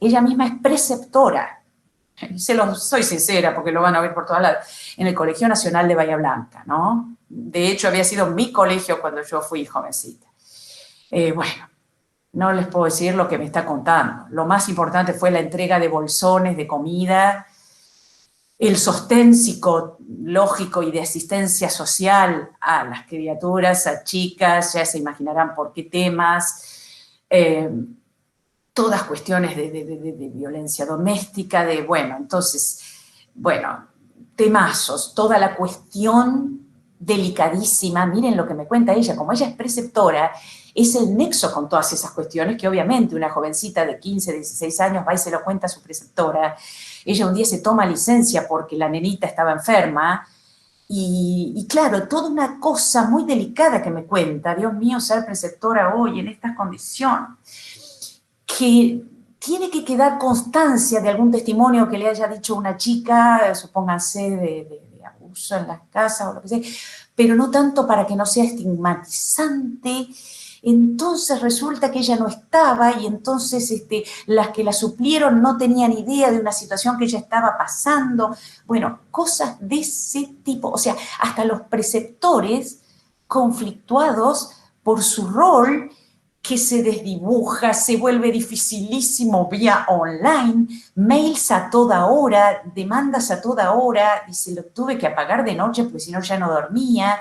ella misma es preceptora, soy sincera porque lo van a ver por todas lados, en el Colegio Nacional de Bahía Blanca, ¿no? De hecho, había sido mi colegio cuando yo fui jovencita. Bueno, no les puedo decir lo que me está contando. Lo más importante fue la entrega de bolsones de comida, el sostén psicológico y de asistencia social a las criaturas, a chicas, ya se imaginarán por qué temas, todas cuestiones de violencia doméstica, bueno, temazos, toda la cuestión delicadísima. Miren lo que me cuenta ella, como ella es preceptora, es el nexo con todas esas cuestiones que obviamente una jovencita de 15, 16 años va y se lo cuenta a su preceptora. Ella un día se toma licencia porque la nenita estaba enferma y claro, toda una cosa muy delicada que me cuenta. Dios mío, ser preceptora hoy en estas condiciones, que tiene que quedar constancia de algún testimonio que le haya dicho una chica, supónganse de abuso en las casas o lo que sea, pero no tanto para que no sea estigmatizante. Entonces resulta que ella no estaba y entonces las que la suplieron no tenían idea de una situación que ella estaba pasando. Bueno, cosas de ese tipo. O sea, hasta los preceptores conflictuados por su rol que se desdibuja, se vuelve dificilísimo vía online, mails a toda hora, demandas a toda hora, dice, lo tuve que apagar de noche porque si no ya no dormía.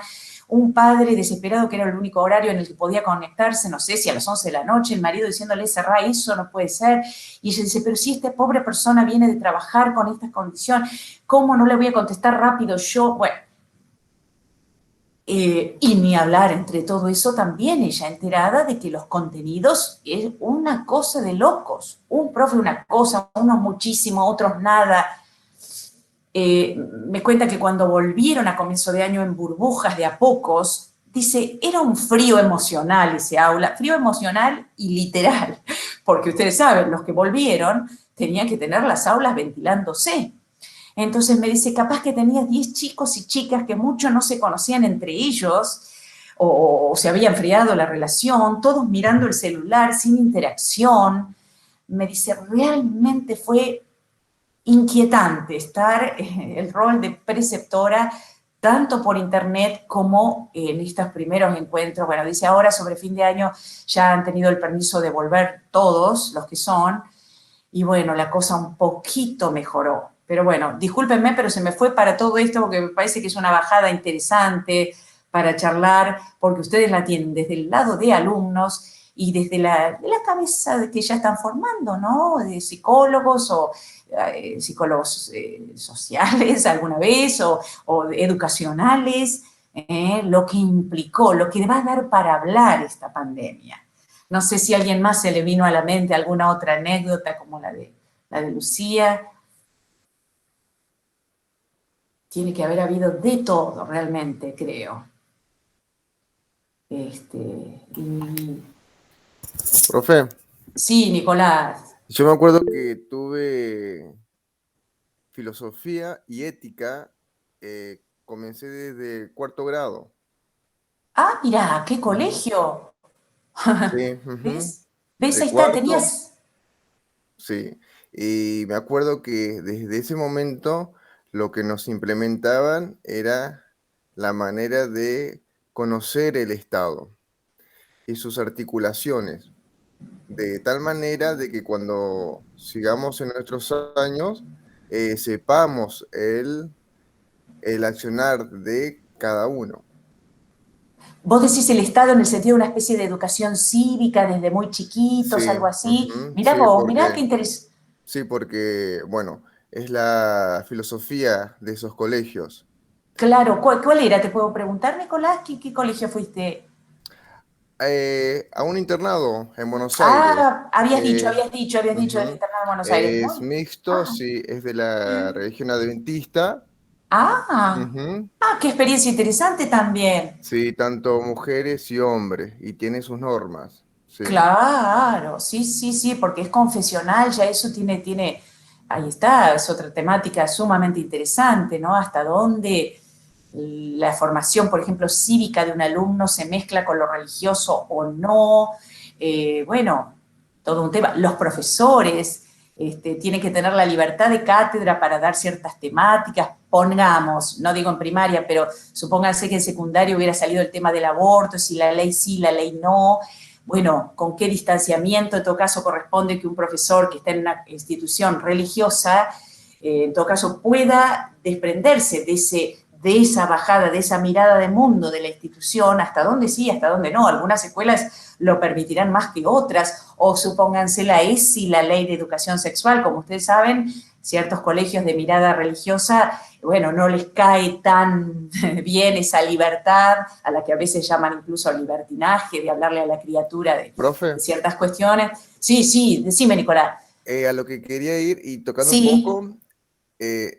Un padre desesperado que era el único horario en el que podía conectarse, no sé si a las 11 de la noche, el marido diciéndole, cerrá eso, no puede ser. Y ella dice, pero si esta pobre persona viene de trabajar con estas condiciones, ¿cómo no le voy a contestar rápido yo? Bueno, y ni hablar entre todo eso también ella enterada de que los contenidos es una cosa de locos. Un profe una cosa, unos muchísimo, otros nada. Me cuenta que cuando volvieron a comienzo de año en burbujas de a pocos, dice, era un frío emocional ese aula, frío emocional y literal, porque ustedes saben, los que volvieron tenían que tener las aulas ventilándose. Entonces me dice, capaz que tenías 10 chicos y chicas que muchos no se conocían entre ellos o se había enfriado la relación, todos mirando el celular sin interacción. Me dice, realmente fue inquietante estar en el rol de preceptora tanto por internet como en estos primeros encuentros. Bueno, dice ahora sobre fin de año ya han tenido el permiso de volver todos los que son, y bueno, la cosa un poquito mejoró. Pero bueno, discúlpenme, pero se me fue para todo esto porque me parece que es una bajada interesante para charlar, porque ustedes la tienen desde el lado de alumnos y desde de la cabeza de que ya están formando, ¿no? De psicólogos o psicólogos sociales alguna vez o educacionales, lo que implicó, lo que va a dar para hablar esta pandemia. No sé si a alguien más se le vino a la mente alguna otra anécdota como la de Lucía. Tiene que haber habido de todo realmente, creo. Y... Profe, Sí, Nicolás. yo me acuerdo que tuve filosofía y ética, comencé desde cuarto grado. Ah, mira, qué Ujú. colegio. Sí, ujú. ¿Ves? ¿Ves? De Ahí está, cuarto, tenías... sí. Y me acuerdo que desde ese momento lo que nos implementaban era la manera de conocer el Estado y sus articulaciones, de tal manera de que cuando sigamos en nuestros años, sepamos el accionar de cada uno. Vos decís el Estado en el sentido de una especie de educación cívica desde muy chiquitos, Sí, algo así. ujú, Mirá vos, mirá qué interés. sí, porque, bueno, es la filosofía de esos colegios. Claro, ¿cuál era? ¿Te puedo preguntar, Nicolás? ¿Qué colegio fuiste? A un internado en Buenos Aires. Ah, habías dicho, Eh, habías dicho del ujú, internado de Buenos Aires. es Muy. mixto, Ah, sí, es de la religión adventista. ah, Ujú, qué experiencia interesante también. sí, tanto mujeres y hombres, y tiene sus normas. Sí, Claro, sí, sí, sí, porque es confesional, ya eso ahí está, es otra temática sumamente interesante, ¿no? Hasta dónde la formación, por ejemplo, cívica de un alumno se mezcla con lo religioso o no. Bueno, todo un tema. Los profesores, tienen que tener la libertad de cátedra para dar ciertas temáticas, pongamos, no digo en primaria, pero supónganse que en secundaria hubiera salido el tema del aborto, si la ley sí, la ley no, bueno, con qué distanciamiento en todo caso corresponde que un profesor que está en una institución religiosa, en todo caso pueda desprenderse de esa bajada, de esa mirada de mundo de la institución, hasta dónde sí, hasta dónde no. Algunas escuelas lo permitirán más que otras, o supónganse la ESI, la Ley de Educación Sexual, como ustedes saben, ciertos colegios de mirada religiosa, bueno, no les cae tan bien esa libertad, a la que a veces llaman incluso libertinaje, de hablarle a la criatura de Profe, ciertas cuestiones. Sí, sí, decime, Nicolás. a lo que quería ir y tocando un Sí. poco,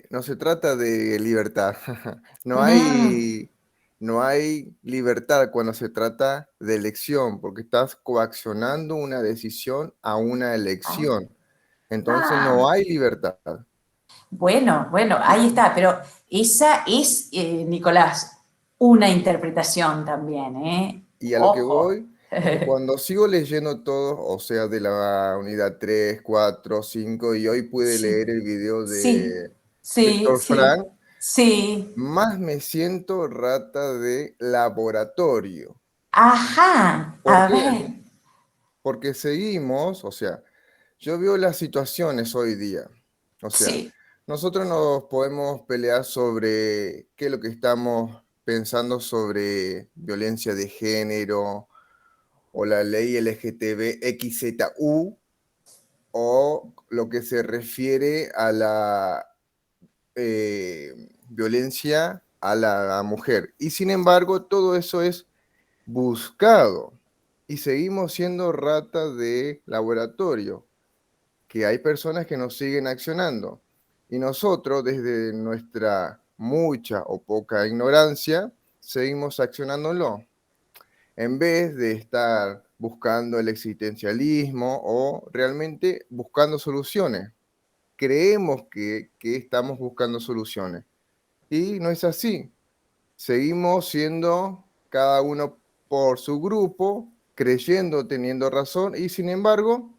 no se trata de libertad. No Mm. hay, no hay libertad cuando se trata de elección, porque estás coaccionando una decisión a una Ah. elección. Entonces no Ah. hay libertad. Bueno, bueno, ahí Y, está, pero esa es, Nicolás, una interpretación también, ¿eh? y a lo que Ojo. voy es que cuando sigo leyendo todo, o sea, de la unidad 3, 4, 5, y hoy pude Sí, leer el video sí, de sí, Víctor sí, Frank, sí. más me siento rata de laboratorio. Ajá, ¿Por a qué? ver, Porque seguimos, o sea, yo veo las situaciones hoy día. O sea, sí. nosotros nos podemos pelear sobre qué es lo que estamos pensando sobre violencia de género o la ley LGTB-XZU o lo que se refiere a la violencia a la mujer. Y sin embargo, todo eso es buscado y seguimos siendo ratas de laboratorio, que hay personas que nos siguen accionando. Y nosotros, desde nuestra mucha o poca ignorancia, seguimos accionándolo, en vez de estar buscando el existencialismo o realmente buscando soluciones. Creemos que estamos buscando soluciones. Y no es así. Seguimos siendo cada uno por su grupo, creyendo, teniendo razón, y sin embargo,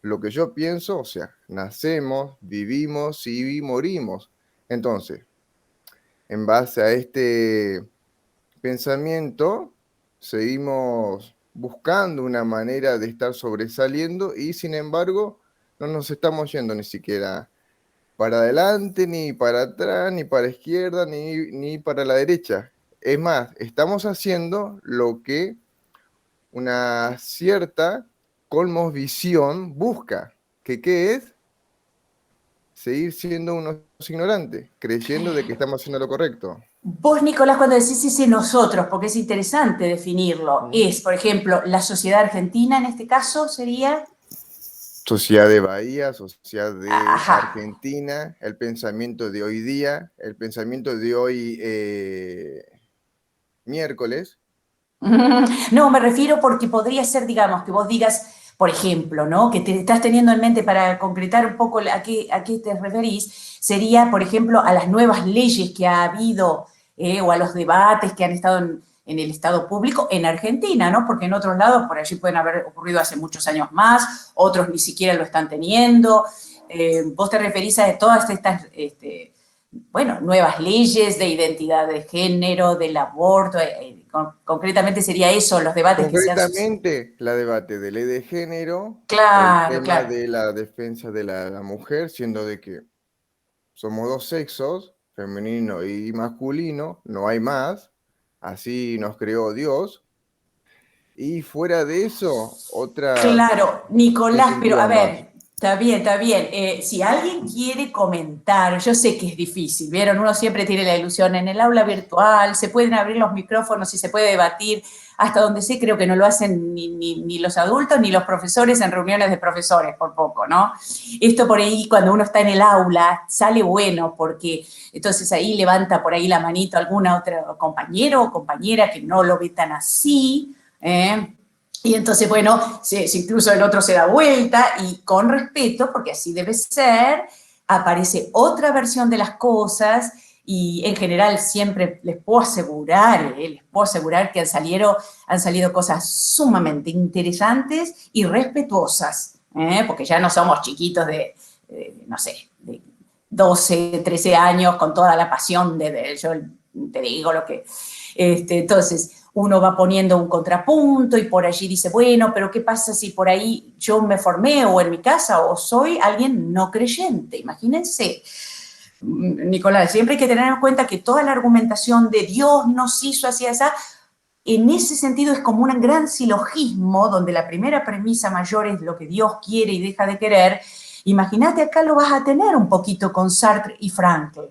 lo que yo pienso, o sea, nacemos, vivimos y morimos. Entonces, en base a este pensamiento, seguimos buscando una manera de estar sobresaliendo y sin embargo, no nos estamos yendo ni siquiera para adelante, ni para atrás, ni para izquierda, ni para la derecha. Es más, estamos haciendo lo que una cierta cosmovisión busca, que ¿qué es? Seguir siendo unos ignorantes, creyendo de que estamos haciendo lo correcto. Vos, Nicolás, cuando decís ese nosotros, porque es interesante definirlo, ¿Mm? es, por ejemplo, la sociedad argentina en este caso sería, Sociedad de Bahía, sociedad de ajá. Argentina, el pensamiento de hoy día, el pensamiento de hoy miércoles. No, me refiero porque podría ser, digamos, que vos digas, por ejemplo, ¿no? Que te estás teniendo en mente para concretar un poco a qué te referís, sería, por ejemplo, a las nuevas leyes que ha habido o a los debates que han estado en el Estado público en Argentina, ¿no? Porque en otros lados por allí pueden haber ocurrido hace muchos años más, otros ni siquiera lo están teniendo. Vos te referís a todas estas bueno, nuevas leyes de identidad de género, del aborto, concretamente sería eso, los debates que se han sucedido. Concretamente, la debate de ley de género, el Claro, tema claro. de la defensa de la mujer, siendo de que somos dos sexos, femenino y masculino, no hay más, así nos creó Dios, y fuera de eso, otras Claro, Nicolás, pero a disyuntivas más. ver, está bien, está bien. Si alguien quiere comentar, yo sé que es difícil, ¿vieron? Uno siempre tiene la ilusión en el aula virtual, se pueden abrir los micrófonos y se puede debatir. Hasta donde sé, creo que no lo hacen ni los adultos ni los profesores en reuniones de profesores, por poco, ¿no? Esto por ahí, cuando uno está en el aula, sale bueno, porque entonces ahí levanta por ahí la manito alguna otra compañero o compañera que no lo ve tan así, ¿eh? Y entonces, bueno, si incluso el otro se da vuelta y con respeto, porque así debe ser, aparece otra versión de las cosas y en general siempre les puedo asegurar que han salido cosas sumamente interesantes y respetuosas, porque ya no somos chiquitos no sé, de 12, 13 años, con toda la pasión yo te digo lo que... entonces, uno va poniendo un contrapunto y por allí dice, bueno, pero ¿qué pasa si por ahí yo me formé o en mi casa o soy alguien no creyente? Imagínense. Nicolás, siempre hay que tener en cuenta que toda la argumentación de Dios nos hizo así, así, en ese sentido es como un gran silogismo donde la primera premisa mayor es lo que Dios quiere y deja de querer. Imagínate, acá lo vas a tener un poquito con Sartre y Frankl.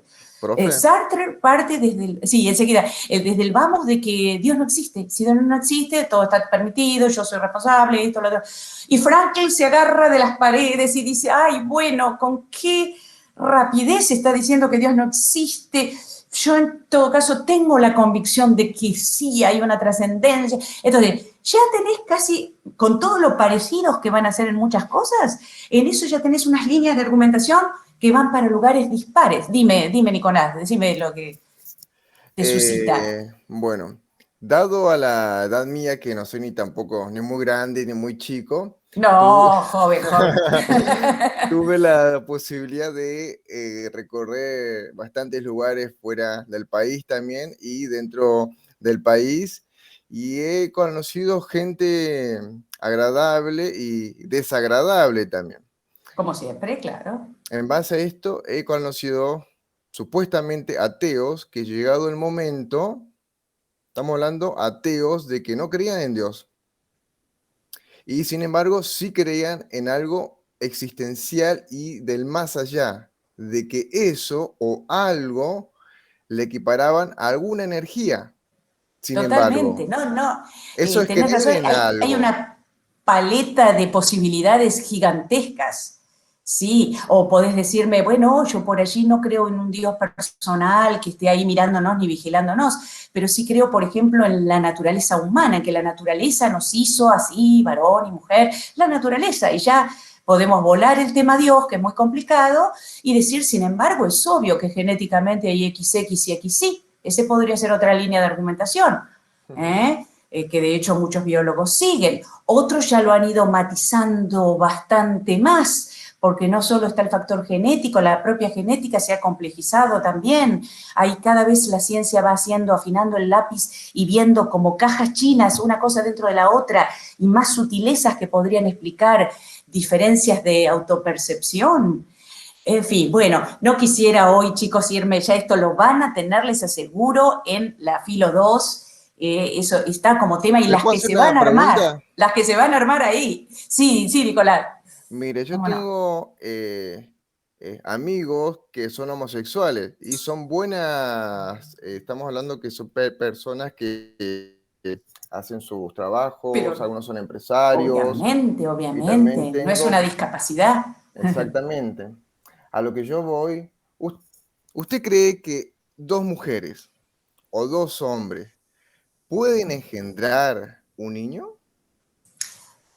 Profe, Sartre parte sí, enseguida, desde el vamos de que Dios no existe. Si Dios no existe, todo está permitido, yo soy responsable, esto, lo otro. Y Frankl se agarra de las paredes y dice, ay, bueno, ¿con qué rapidez está diciendo que Dios no existe? Yo en todo caso tengo la convicción de que sí hay una trascendencia. Entonces, ya tenés casi, con todo lo parecidos que van a ser en muchas cosas, en eso ya tenés unas líneas de argumentación que van para lugares dispares. Dime, Nicolás, decime lo que te suscita. bueno, dado a la edad mía, que no soy ni tampoco ni muy grande ni muy chico, tuve, No, joven, joven. tuve la posibilidad de recorrer bastantes lugares fuera del país también y dentro del país, y he conocido gente agradable y desagradable también. Como siempre, claro. En base a esto, he conocido supuestamente ateos que llegado el momento, estamos hablando ateos de que no creían en Dios y sin embargo sí creían en algo existencial y del más allá, de que eso o algo le equiparaban a alguna energía. Sin Totalmente, embargo, no, no, eso es tenés creer razón, en hay algo. una paleta de posibilidades gigantescas, ¿sí? O podés decirme, bueno, yo por allí no creo en un Dios personal que esté ahí mirándonos ni vigilándonos, pero sí creo, por ejemplo, en la naturaleza humana, en que la naturaleza nos hizo así, varón y mujer, la naturaleza, y ya podemos volar el tema Dios, que es muy complicado, y decir, sin embargo, es obvio que genéticamente hay XX y XY. Ese podría ser otra línea de argumentación, que de hecho muchos biólogos siguen. Otros ya lo han ido matizando bastante más, porque no solo está el factor genético, la propia genética se ha complejizado también. Ahí cada vez la ciencia va haciendo, afinando el lápiz y viendo como cajas chinas, una cosa dentro de la otra, y más sutilezas que podrían explicar diferencias de autopercepción. En fin, bueno, no quisiera hoy, chicos, irme, ya esto lo van a tener, les aseguro, en la Filo 2, eso está como tema, y ¿Le las puedo que hacer se una van a armar, pregunta? las que se van a armar ahí. Sí, sí, Nicolás, Mire, yo cómo no. tengo amigos que son homosexuales y son buenas, estamos hablando que son personas que hacen sus Pero trabajos, algunos son empresarios obviamente, y también obviamente, no es una tengo, discapacidad. exactamente, a lo que yo voy, ¿usted cree que dos mujeres o dos hombres pueden engendrar un niño?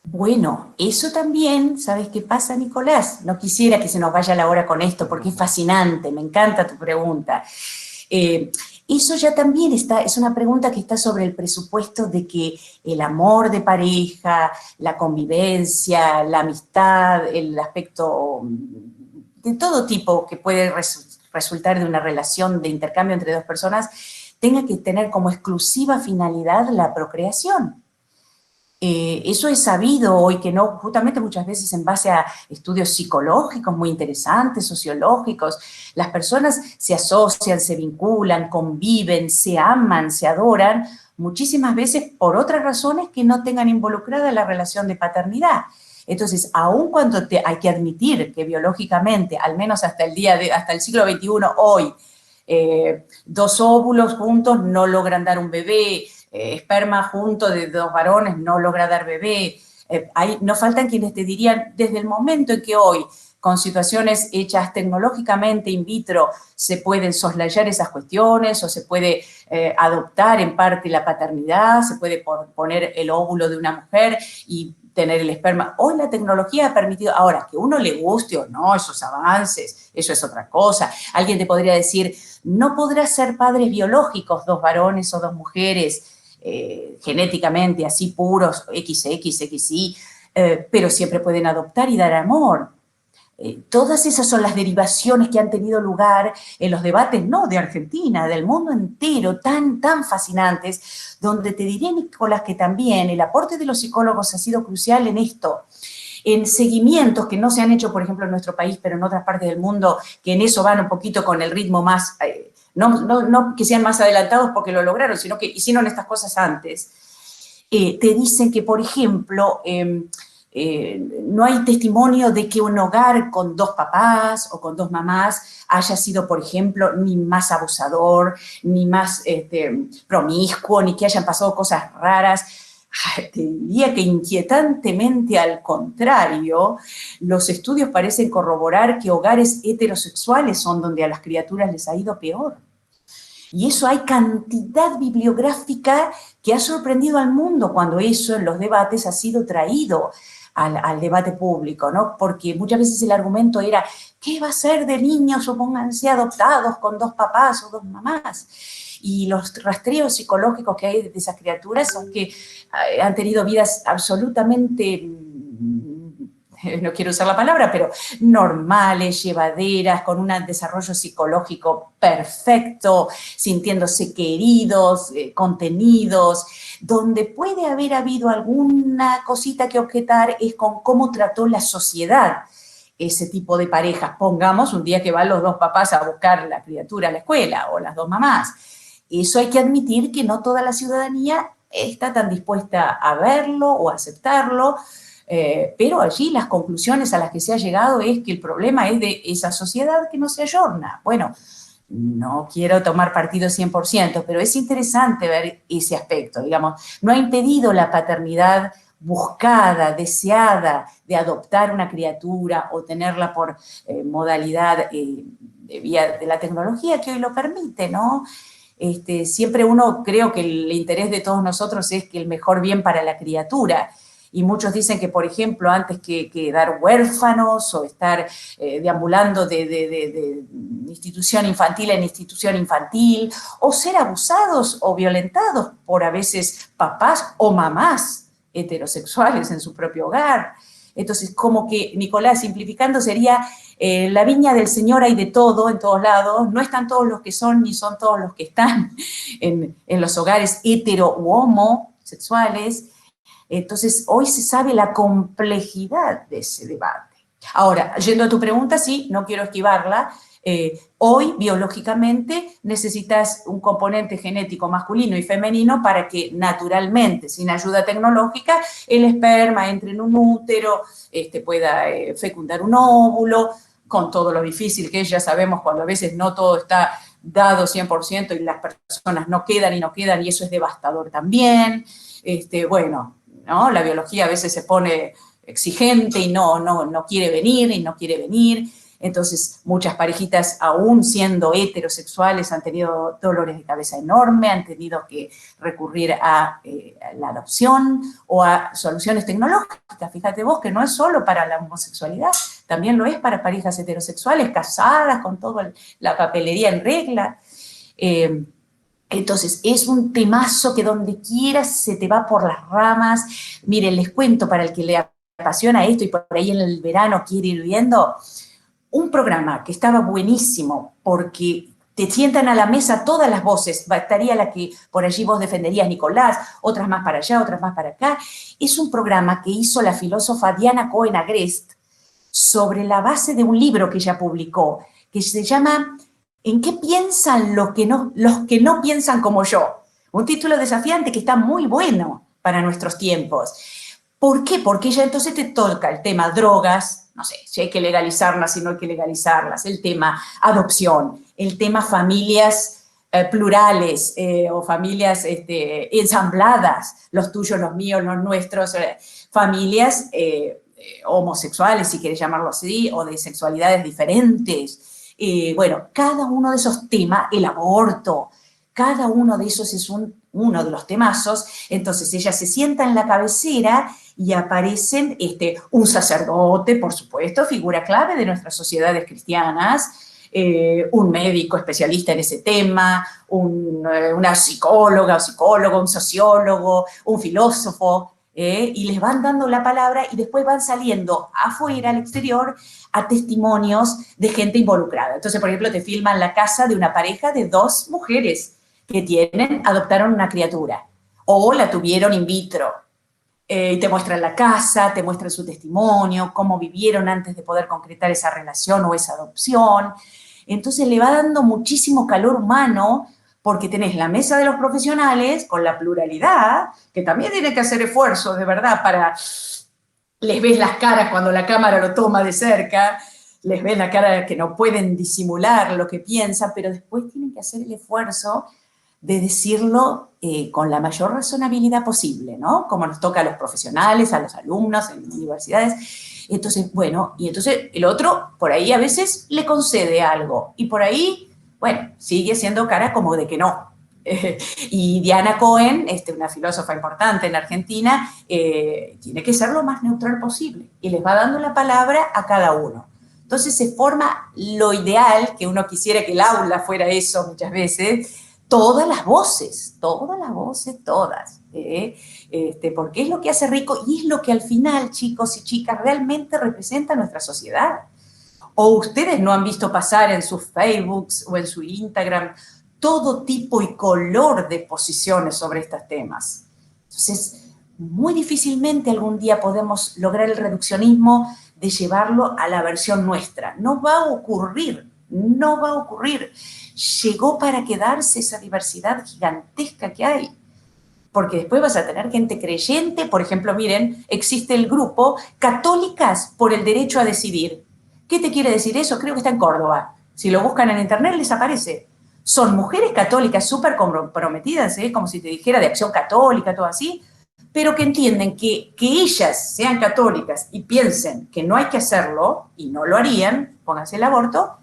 Bueno, eso también, ¿sabes qué pasa, Nicolás? No quisiera que se nos vaya la hora con esto porque es fascinante, me encanta tu pregunta. Eh, Eso ya también está, es una pregunta que está sobre el presupuesto de que el amor de pareja, la convivencia, la amistad, el aspecto de todo tipo que puede resultar de una relación de intercambio entre dos personas, tenga que tener como exclusiva finalidad la procreación. Eso es sabido hoy que no, justamente muchas veces en base a estudios psicológicos muy interesantes, sociológicos, las personas se asocian, se vinculan, conviven, se aman, se adoran, muchísimas veces por otras razones que no tengan involucrada la relación de paternidad. Entonces, aun cuando hay que admitir que biológicamente, al menos hasta hasta el siglo XXI, hoy, dos óvulos juntos no logran dar un bebé, esperma junto de dos varones no logra dar bebé. No faltan quienes te dirían, desde el momento en que hoy, con situaciones hechas tecnológicamente in vitro, se pueden soslayar esas cuestiones o se puede adoptar en parte la paternidad, se puede poner el óvulo de una mujer y tener el esperma. Hoy la tecnología ha permitido, ahora, que uno le guste o no esos avances, eso es otra cosa. Alguien te podría decir, no podrás ser padres biológicos, dos varones o dos mujeres, genéticamente así puros, XX, XY, pero siempre pueden adoptar y dar amor. Todas esas son las derivaciones que han tenido lugar en los debates, no de Argentina, del mundo entero, tan fascinantes, donde te diré, Nicolás, que también el aporte de los psicólogos ha sido crucial en esto, en seguimientos que no se han hecho, por ejemplo, en nuestro país, pero en otras partes del mundo, que en eso van un poquito con el ritmo más, no que sean más adelantados porque lo lograron, sino que hicieron estas cosas antes. Te dicen que, por ejemplo, no hay testimonio de que un hogar con 2 papás o con 2 mamás haya sido, por ejemplo, ni más abusador, ni más promiscuo, ni que hayan pasado cosas raras. Te diría que inquietantemente al contrario, los estudios parecen corroborar que hogares heterosexuales son donde a las criaturas les ha ido peor. Y eso hay cantidad bibliográfica que ha sorprendido al mundo cuando eso en los debates ha sido traído al debate público, ¿no? Porque muchas veces el argumento era, ¿qué va a ser de niños, supónganse, adoptados con 2 papás o 2 mamás? Y los rastreos psicológicos que hay de esas criaturas son que han tenido vidas absolutamente, no quiero usar la palabra, pero normales, llevaderas, con un desarrollo psicológico perfecto, sintiéndose queridos, contenidos. Donde puede haber habido alguna cosita que objetar es con cómo trató la sociedad ese tipo de parejas. Pongamos un día que van los 2 papás a buscar la criatura a la escuela, o las 2 mamás. Eso hay que admitir que no toda la ciudadanía está tan dispuesta a verlo o a aceptarlo, pero allí las conclusiones a las que se ha llegado es que el problema es de esa sociedad que no se ayorna. Bueno, no quiero tomar partido 100%, pero es interesante ver ese aspecto, digamos. No ha impedido la paternidad buscada, deseada, de adoptar una criatura o tenerla por modalidad de vía de la tecnología que hoy lo permite, ¿no? Siempre uno, creo que el interés de todos nosotros es que el mejor bien para la criatura. Y muchos dicen que, por ejemplo, antes que quedar huérfanos o estar deambulando de institución infantil en institución infantil, o ser abusados o violentados por a veces papás o mamás heterosexuales en su propio hogar. Entonces, como que, Nicolás, simplificando, sería la viña del Señor hay de todo, en todos lados, no están todos los que son, ni son todos los que están en los hogares hetero u homosexuales. Entonces, hoy se sabe la complejidad de ese debate. Ahora, yendo a tu pregunta, sí, no quiero esquivarla, hoy biológicamente necesitas un componente genético masculino y femenino para que naturalmente, sin ayuda tecnológica, el esperma entre en un útero, pueda fecundar un óvulo, con todo lo difícil que es, ya sabemos, cuando a veces no todo está dado 100% y las personas no quedan y eso es devastador también. Bueno, ¿no? La biología a veces se pone exigente y no quiere venir. Entonces, muchas parejitas, aún siendo heterosexuales, han tenido dolores de cabeza enormes, han tenido que recurrir a la adopción o a soluciones tecnológicas. Fíjate vos que no es solo para la homosexualidad, también lo es para parejas heterosexuales, casadas, con toda la papelería en regla. Entonces, es un temazo que donde quieras se te va por las ramas. Miren, les cuento para el que le apasiona esto y por ahí en el verano quiere ir viendo, un programa que estaba buenísimo porque te sientan a la mesa todas las voces, estaría la que por allí vos defenderías, Nicolás, otras más para allá, otras más para acá. Es un programa que hizo la filósofa Diana Cohen Agrest sobre la base de un libro que ella publicó, que se llama ¿En qué piensan los que no piensan como yo? Un título desafiante que está muy bueno para nuestros tiempos. ¿Por qué? Porque ella entonces te toca el tema drogas, no sé, si hay que legalizarlas, si no hay que legalizarlas, el tema adopción, el tema familias plurales o familias ensambladas, los tuyos, los míos, los nuestros, familias homosexuales, si quieres llamarlo así, o de sexualidades diferentes. Bueno, cada uno de esos temas, el aborto, cada uno de esos es uno de los temazos. Entonces ella se sienta en la cabecera y aparecen un sacerdote, por supuesto, figura clave de nuestras sociedades cristianas, un médico especialista en ese tema, una psicóloga o psicólogo, un sociólogo, un filósofo, y les van dando la palabra y después van saliendo afuera, al exterior, a testimonios de gente involucrada. Entonces, por ejemplo, te filman la casa de una pareja de 2 mujeres que adoptaron una criatura o la tuvieron in vitro. Y te muestran la casa, te muestran su testimonio, cómo vivieron antes de poder concretar esa relación o esa adopción. Entonces le va dando muchísimo calor humano porque tenés la mesa de los profesionales con la pluralidad, que también tiene que hacer esfuerzos de verdad para... Les ves las caras cuando la cámara lo toma de cerca, les ves la cara que no pueden disimular lo que piensan, pero después tienen que hacer el esfuerzo de decirlo con la mayor razonabilidad posible, ¿no? Como nos toca a los profesionales, a los alumnos en universidades. Entonces, bueno, y entonces el otro por ahí a veces le concede algo y por ahí, bueno, sigue siendo cara como de que no. Y Diana Cohen, una filósofa importante en Argentina, tiene que ser lo más neutral posible y les va dando la palabra a cada uno. Entonces se forma lo ideal, que uno quisiera que el aula fuera eso muchas veces, todas las voces, todas. Porque es lo que hace rico y es lo que al final, chicos y chicas, realmente representa nuestra sociedad. O ustedes no han visto pasar en sus Facebooks o en su Instagram todo tipo y color de posiciones sobre estos temas. Entonces, muy difícilmente algún día podemos lograr el reduccionismo de llevarlo a la versión nuestra. No va a ocurrir, no va a ocurrir. Llegó para quedarse esa diversidad gigantesca que hay. Porque después vas a tener gente creyente, por ejemplo, miren, existe el grupo Católicas por el Derecho a Decidir. ¿Qué te quiere decir eso? Creo que está en Córdoba. Si lo buscan en internet les aparece. Son mujeres católicas súper comprometidas, como si te dijera de Acción Católica, todo así, pero que entienden que ellas sean católicas y piensen que no hay que hacerlo, y no lo harían, pónganse el aborto,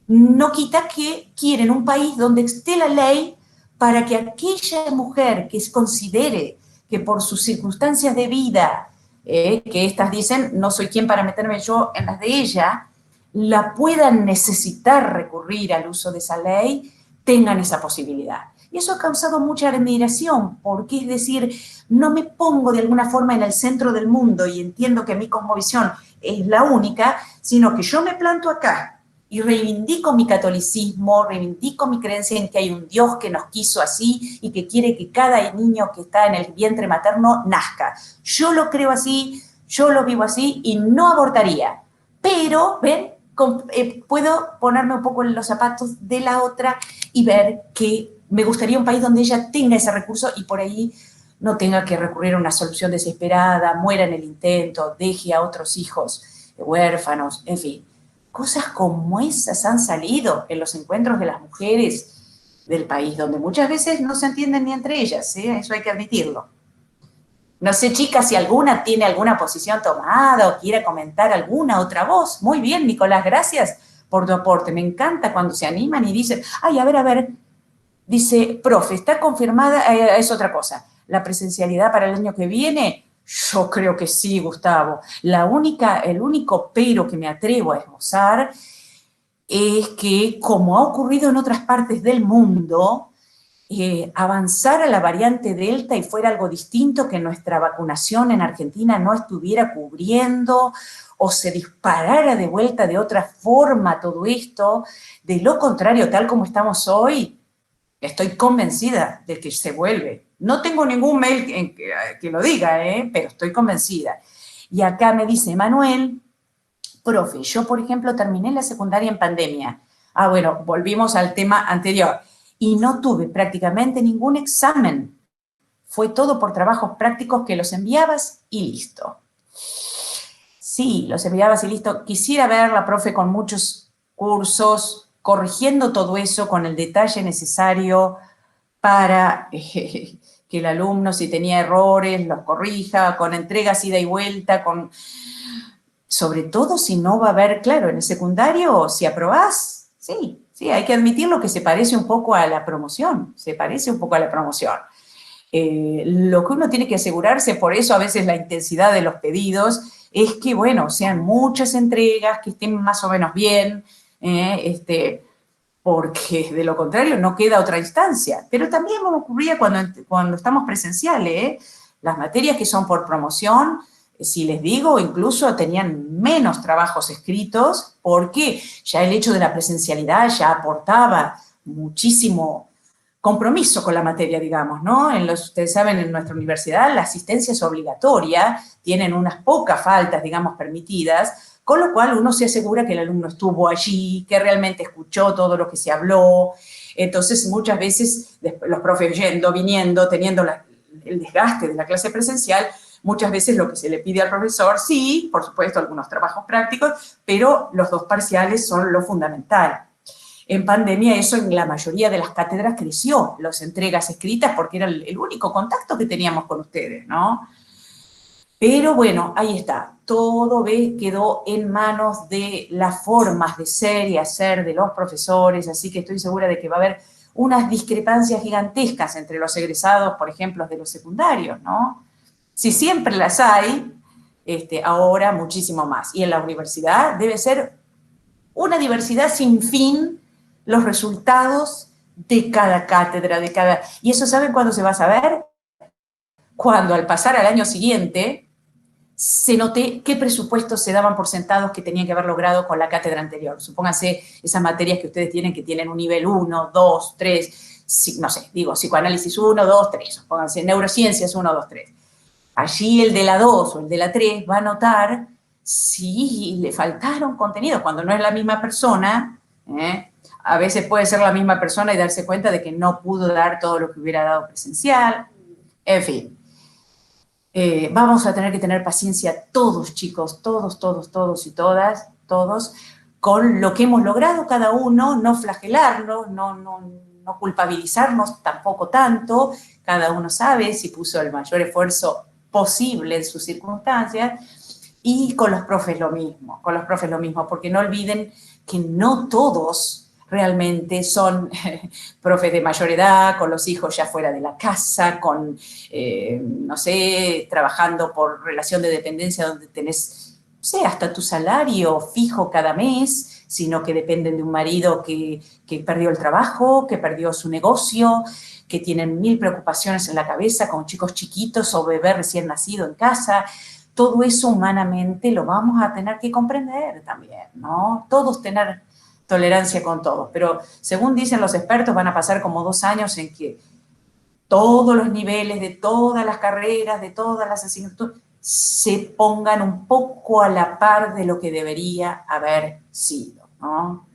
no quita que quieren un país donde esté la ley para que aquella mujer que considere que por sus circunstancias de vida, que estas dicen, no soy quien para meterme yo en las de ella, la puedan necesitar recurrir al uso de esa ley, tengan esa posibilidad. Y eso ha causado mucha admiración, porque es decir, no me pongo de alguna forma en el centro del mundo y entiendo que mi cosmovisión es la única, sino que yo me planto acá y reivindico mi catolicismo, reivindico mi creencia en que hay un Dios que nos quiso así y que quiere que cada niño que está en el vientre materno nazca. Yo lo creo así, yo lo vivo así y no abortaría. Pero, ¿ven? Puedo ponerme un poco en los zapatos de la otra y ver que me gustaría un país donde ella tenga ese recurso y por ahí no tenga que recurrir a una solución desesperada, muera en el intento, deje a otros hijos huérfanos, en fin. Cosas como esas han salido en los encuentros de las mujeres del país, donde muchas veces no se entienden ni entre ellas, eso hay que admitirlo. No sé, chicas, si alguna tiene alguna posición tomada o quiere comentar alguna otra voz. Muy bien, Nicolás, gracias por tu aporte. Me encanta cuando se animan y dicen, ay, a ver, dice, profe, está confirmada, es otra cosa, la presencialidad para el año que viene. Yo creo que sí, Gustavo. El único pero que me atrevo a esbozar es que, como ha ocurrido en otras partes del mundo, avanzara la variante Delta y fuera algo distinto que nuestra vacunación en Argentina no estuviera cubriendo o se disparara de vuelta de otra forma todo esto. De lo contrario, tal como estamos hoy, estoy convencida de que se vuelve. No tengo ningún mail que lo diga, pero estoy convencida. Y acá me dice Manuel, profe, yo por ejemplo terminé la secundaria en pandemia. Ah, bueno, volvimos al tema anterior. Y no tuve prácticamente ningún examen. Fue todo por trabajos prácticos que los enviabas y listo. Sí, los enviabas y listo. Quisiera verla, profe, con muchos cursos, corrigiendo todo eso con el detalle necesario para que el alumno, si tenía errores, los corrija, con entregas ida y vuelta, sobre todo si no va a haber, claro, en el secundario, si aprobás, sí, hay que admitirlo que se parece un poco a la promoción, lo que uno tiene que asegurarse, por eso a veces la intensidad de los pedidos, es que, bueno, sean muchas entregas, que estén más o menos bien, porque de lo contrario no queda otra instancia. Pero también me ocurría cuando estamos presenciales, Las materias que son por promoción, si les digo, incluso tenían menos trabajos escritos porque ya el hecho de la presencialidad ya aportaba muchísimo compromiso con la materia, digamos, ¿no? Ustedes saben, en nuestra universidad la asistencia es obligatoria, tienen unas pocas faltas, digamos, permitidas, con lo cual uno se asegura que el alumno estuvo allí, que realmente escuchó todo lo que se habló. Entonces, muchas veces los profes yendo, viniendo, teniendo el desgaste de la clase presencial, muchas veces lo que se le pide al profesor, sí, por supuesto, algunos trabajos prácticos, pero los 2 parciales son lo fundamental. En pandemia eso en la mayoría de las cátedras creció, las entregas escritas, porque era el único contacto que teníamos con ustedes, ¿no? Pero bueno, ahí está, todo quedó en manos de las formas de ser y hacer de los profesores, así que estoy segura de que va a haber unas discrepancias gigantescas entre los egresados, por ejemplo, de los secundarios, ¿no? Si siempre las hay, ahora muchísimo más. Y en la universidad debe ser una diversidad sin fin los resultados de cada cátedra, Y eso, ¿saben cuándo se va a saber? Cuando al pasar al año siguiente se note qué presupuestos se daban por sentados que tenían que haber logrado con la cátedra anterior. Supónganse esas materias que ustedes tienen que tienen un nivel 1, 2, 3, no sé, digo, psicoanálisis 1, 2, 3, supónganse neurociencias 1, 2, 3. Allí el de la 2 o el de la 3 va a notar si le faltaron contenidos, cuando no es la misma persona, a veces puede ser la misma persona y darse cuenta de que no pudo dar todo lo que hubiera dado presencial, en fin. Vamos a tener que tener paciencia todos, chicos, todos y todas, todos, con lo que hemos logrado cada uno, no flagelarnos, no culpabilizarnos tampoco tanto, cada uno sabe si puso el mayor esfuerzo posible en sus circunstancias, y con los profes lo mismo, porque no olviden que no todos realmente son profes de mayor edad, con los hijos ya fuera de la casa, con, no sé, trabajando por relación de dependencia donde tenés, no sé, hasta tu salario fijo cada mes, sino que dependen de un marido que perdió el trabajo, que perdió su negocio, que tienen 1000 preocupaciones en la cabeza, con chicos chiquitos o bebé recién nacido en casa. Todo eso humanamente lo vamos a tener que comprender también, ¿no? Todos tener tolerancia con todos, pero según dicen los expertos van a pasar como 2 años en que todos los niveles de todas las carreras, de todas las asignaturas, se pongan un poco a la par de lo que debería haber sido, ¿no?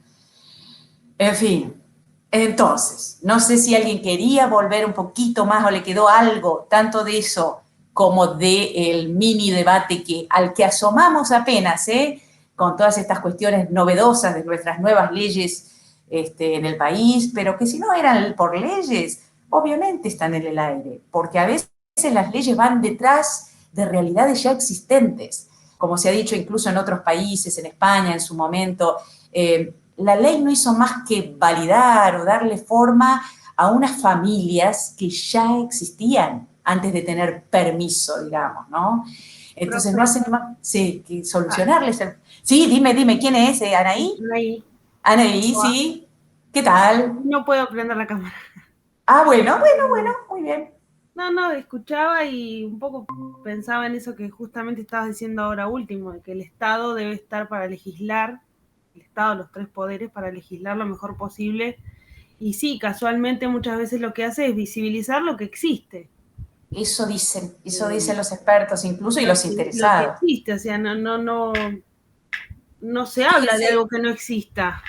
En fin, entonces, no sé si alguien quería volver un poquito más o le quedó algo, tanto de eso como del mini debate al que asomamos apenas, con todas estas cuestiones novedosas de nuestras nuevas leyes en el país, pero que si no eran por leyes, obviamente están en el aire, porque a veces las leyes van detrás de realidades ya existentes, como se ha dicho incluso en otros países, en España en su momento. La ley no hizo más que validar o darle forma a unas familias que ya existían antes de tener permiso, digamos, ¿no? Entonces no hacen más que solucionarles. Sí, dime, ¿quién es? ¿Anaí? Anaí. Anaí, sí. ¿Qué tal? No puedo prender la cámara. Ah, bueno, muy bien. No, escuchaba y un poco pensaba en eso que justamente estabas diciendo ahora último, de que el Estado debe estar para legislar, el Estado, los 3 poderes, para legislar lo mejor posible. Y sí, casualmente muchas veces lo que hace es visibilizar lo que existe. Eso dicen los expertos incluso y los interesados. Lo que existe, o sea, no se habla de algo que no exista.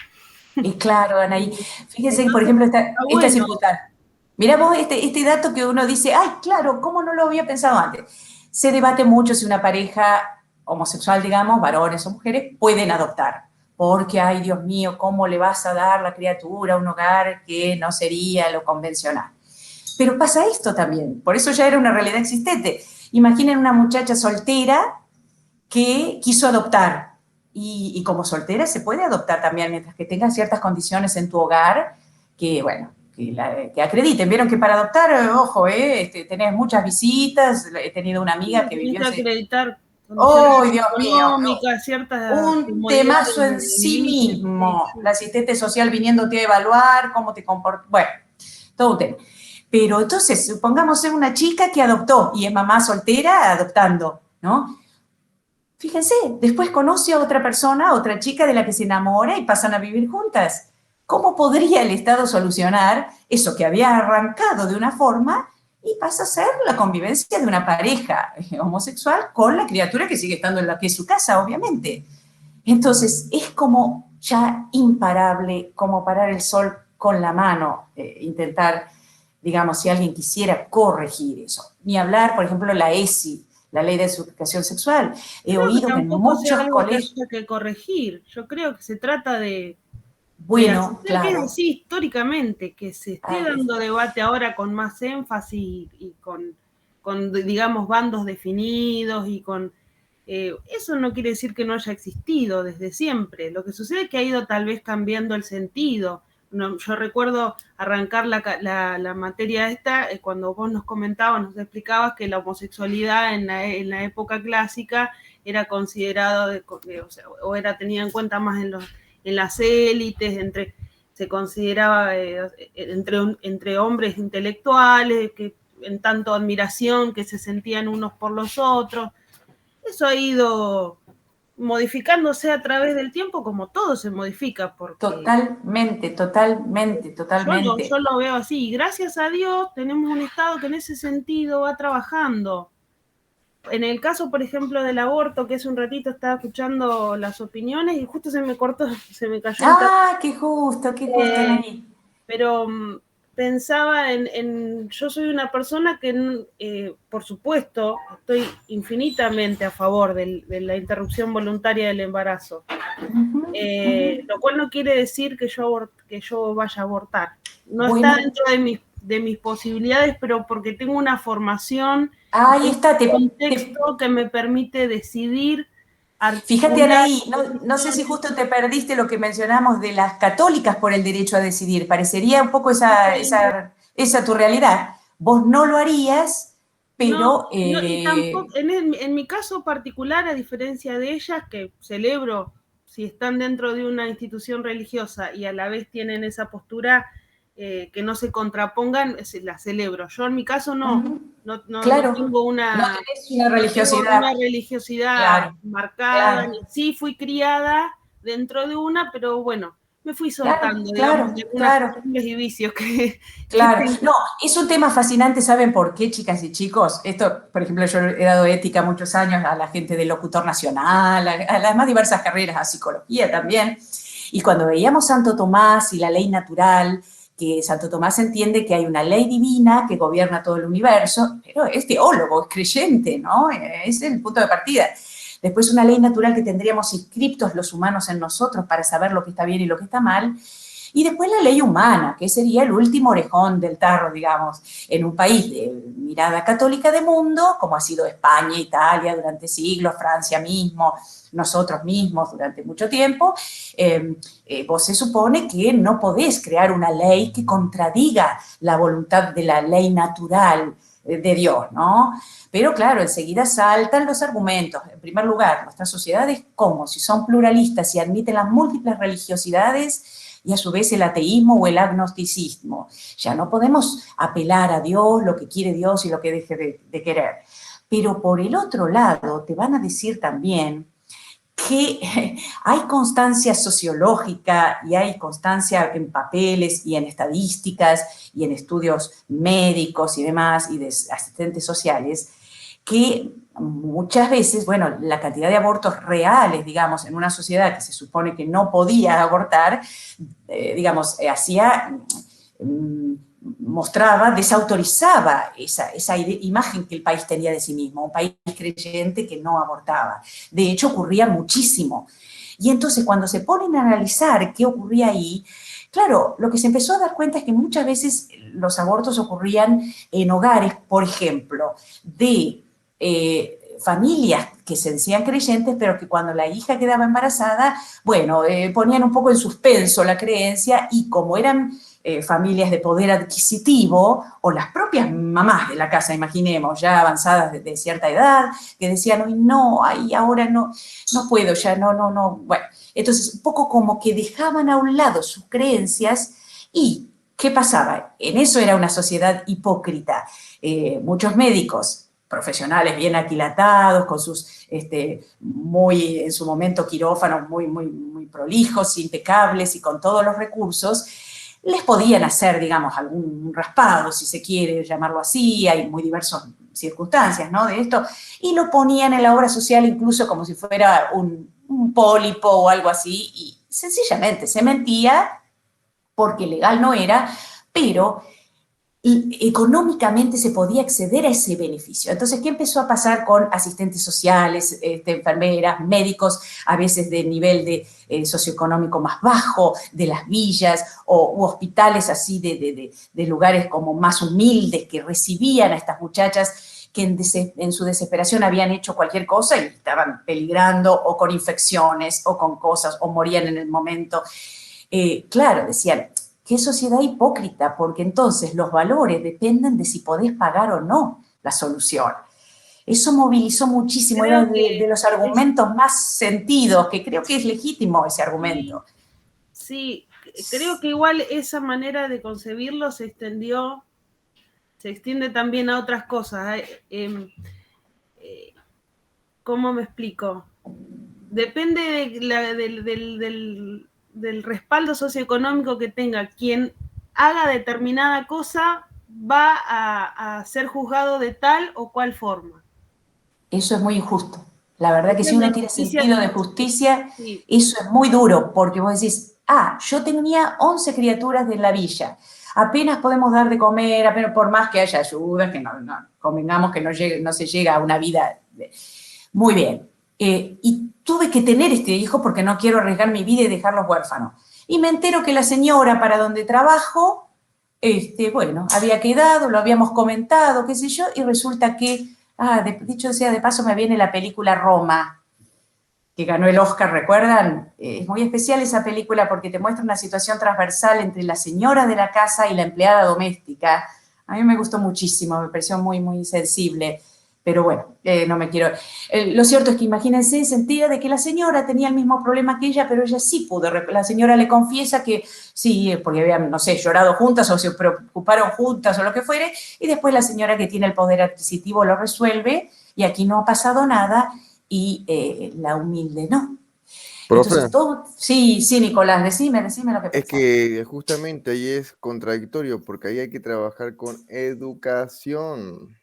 Y claro, Anaí, fíjense, por ejemplo, esta circunstancia. Mirá vos este dato que uno dice, ay, claro, ¿cómo no lo había pensado antes? Se debate mucho si una pareja homosexual, digamos, varones o mujeres, pueden adoptar. Porque, ay, Dios mío, ¿cómo le vas a dar la criatura a un hogar que no sería lo convencional? Pero pasa esto también, por eso ya era una realidad existente. Imaginen una muchacha soltera que quiso adoptar, y como soltera se puede adoptar también, mientras que tengas ciertas condiciones en tu hogar que, bueno, que acrediten. Vieron que para adoptar, ojo, tenés muchas visitas. He tenido una amiga que vivió... Tienes que acreditar. ¡Oh, Dios mío! Un temazo en sí mismo. La asistente social viniéndote a evaluar, cómo te comportas. Bueno, todo un tema. Pero entonces, supongamos ser una chica que adoptó y es mamá soltera adoptando, ¿no? Fíjense, después conoce a otra persona, otra chica de la que se enamora y pasan a vivir juntas. ¿Cómo podría el Estado solucionar eso que había arrancado de una forma y pasa a ser la convivencia de una pareja homosexual con la criatura que sigue estando en la que es su casa, obviamente? Entonces, es como ya imparable, como parar el sol con la mano, intentar, digamos, si alguien quisiera corregir eso. Ni hablar, por ejemplo, la ESI, la Ley de Educación Sexual. He Creo que oído que en tampoco sea muchos algo que colegios... haya que corregir. Yo creo que se trata de Bueno, hacer que es claro, así históricamente, que se esté ahí dando está. debate ahora con más énfasis y digamos, bandos definidos y con... eso no quiere decir que no haya existido desde siempre. Lo que sucede es que ha ido tal vez cambiando el sentido. No, yo recuerdo arrancar la materia esta cuando vos nos comentabas, nos explicabas que la homosexualidad en la época clásica era considerado, o era tenida en cuenta más en las élites, se consideraba entre hombres intelectuales, que en tanto admiración que se sentían unos por los otros. Eso ha ido modificándose a través del tiempo, como todo se modifica, porque Totalmente, totalmente, yo totalmente. lo veo así. Y gracias a Dios tenemos un Estado que en ese sentido va trabajando. En el caso, por ejemplo, del aborto, que hace un ratito estaba escuchando las opiniones y justo se me cortó, se me cayó internet. Ah, qué justo, Anaí. Pero pensaba yo soy una persona que, por supuesto, estoy infinitamente a favor de la interrupción voluntaria del embarazo, lo cual no quiere decir que yo vaya a abortar. No está Bueno, dentro de mis posibilidades, pero porque tengo una formación y ahí tengo está. un contexto que me permite decidir, Fíjate, articular Anaí, no sé si decisiones. justo te perdiste lo que mencionamos de las católicas por el derecho a decidir. Parecería un poco esa tu realidad. Vos no lo harías, No, pero no, y tampoco, en mi caso particular, a diferencia de ellas, que celebro si están dentro de una institución religiosa y a la vez tienen esa postura que no se contrapongan, la celebro. Yo en mi caso no claro, tengo no tenés una religiosidad, una religiosidad claro, marcada, claro. sí fui criada dentro de una, pero bueno, me fui Claro, soltando, digamos, claro, de algunas claro, costumbres y vicios que claro. tengo. No, es un tema fascinante, ¿saben por qué, chicas y chicos? Esto, por ejemplo, yo he dado ética muchos años a la gente del locutor nacional, a las más diversas carreras, a psicología también. Y cuando veíamos Santo Tomás y la ley natural, que Santo Tomás entiende que hay una ley divina que gobierna todo el universo, pero es teólogo, es creyente, ¿no? Es el punto de partida. Después una ley natural que tendríamos inscriptos los humanos en nosotros para saber lo que está bien y lo que está mal. Y después la ley humana, que sería el último orejón del tarro, digamos, en un país de mirada católica de mundo, como ha sido España, Italia durante siglos, Francia mismo, nosotros mismos durante mucho tiempo, vos se supone que no podés crear una ley que contradiga la voluntad de la ley natural de Dios, ¿no? Pero claro, enseguida saltan los argumentos. En primer lugar, nuestras sociedades, como si son pluralistas y admiten las múltiples religiosidades, y a su vez el ateísmo o el agnosticismo. Ya no podemos apelar a Dios, lo que quiere Dios y lo que deje de querer. Pero por el otro lado, te van a decir también que hay constancia sociológica y hay constancia en papeles y en estadísticas y en estudios médicos y demás y de asistentes sociales que muchas veces, bueno, la cantidad de abortos reales, digamos, en una sociedad que se supone que no podía abortar, digamos, hacía, mostraba, desautorizaba esa imagen que el país tenía de sí mismo, un país creyente que no abortaba. De hecho, ocurría muchísimo. Y entonces, cuando se ponen a analizar qué ocurría ahí, claro, lo que se empezó a dar cuenta es que muchas veces los abortos ocurrían en hogares, por ejemplo, de familias que se decían creyentes, pero que cuando la hija quedaba embarazada, bueno, ponían un poco en suspenso la creencia y como eran familias de poder adquisitivo o las propias mamás de la casa, imaginemos, ya avanzadas de cierta edad, que decían, hoy no, ay, ahora no puedo, ya no. Bueno, entonces un poco como que dejaban a un lado sus creencias y ¿qué pasaba? En eso era una sociedad hipócrita. Muchos médicos profesionales bien aquilatados, con sus, en su momento, quirófanos muy prolijos, impecables y con todos los recursos, les podían hacer, digamos, algún raspado, si se quiere llamarlo así, hay muy diversas circunstancias, ¿no?, de esto, y lo ponían en la obra social incluso como si fuera un pólipo o algo así, y sencillamente se mentía porque legal no era, pero económicamente se podía acceder a ese beneficio. Entonces, ¿qué empezó a pasar con asistentes sociales, enfermeras, médicos, a veces de nivel socioeconómico más bajo, de las villas, u hospitales así de lugares como más humildes que recibían a estas muchachas que en su desesperación habían hecho cualquier cosa y estaban peligrando o con infecciones o con cosas o morían en el momento? Claro, decían, qué sociedad hipócrita, porque entonces los valores dependen de si podés pagar o no la solución. Eso movilizó muchísimo, era de los argumentos más sentidos, que creo que es legítimo ese argumento. Sí, creo que igual esa manera de concebirlo se extiende también a otras cosas. ¿Cómo me explico? Depende del respaldo socioeconómico que tenga quien haga determinada cosa, va a ser juzgado de tal o cual forma. Eso es muy injusto. La verdad que si uno tiene sentido de justicia, sí, eso es muy duro, porque vos decís, yo tenía 11 criaturas de la villa, apenas podemos dar de comer, apenas, por más que haya ayuda, que no convengamos que no se llega a una vida muy bien. Y tuve que tener este hijo porque no quiero arriesgar mi vida y dejarlos huérfanos. Y me entero que la señora para donde trabajo, bueno, había quedado, lo habíamos comentado, qué sé yo, y resulta que, dicho sea de paso, me viene la película Roma, que ganó el Oscar, ¿recuerdan? Es muy especial esa película porque te muestra una situación transversal entre la señora de la casa y la empleada doméstica. A mí me gustó muchísimo, me pareció muy sensible. Pero bueno, no me quiero... lo cierto es que imagínense, se entera de que la señora tenía el mismo problema que ella, pero ella sí pudo. La señora le confiesa que sí, porque habían, no sé, llorado juntas o se preocuparon juntas o lo que fuere, y después la señora que tiene el poder adquisitivo lo resuelve, y aquí no ha pasado nada, y la humilde no. Profe, Entonces, sí, Nicolás, decime lo que pensás. es que justamente ahí es contradictorio, porque ahí hay que trabajar con educación.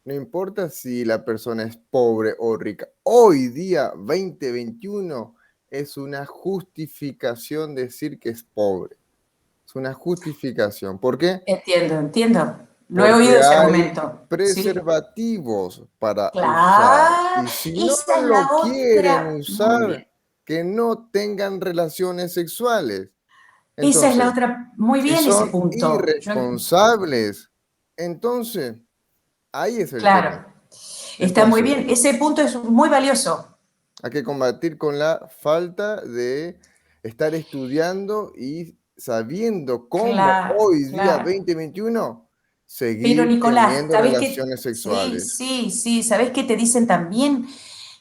No importa si la persona es pobre o rica. Hoy día, 2021, es una justificación decir que es pobre. Es una justificación. ¿Por qué? Entiendo. Lo he Porque oído ese hay argumento. preservativos para usar. Claro, Y si no esa es la lo quieren otra. Muy bien. usar, que no tengan relaciones sexuales. Esa es la Entonces, otra. Muy si bien ese son punto. irresponsables, entonces ahí es el tema. Claro, está muy Entonces, bien. Ese punto es muy valioso. hay que combatir con la falta de estar estudiando y sabiendo cómo hoy día, Claro. 2021, Pero seguir Nicolás, teniendo ¿sabés qué? relaciones sexuales. Sí, ¿sabés qué te dicen también?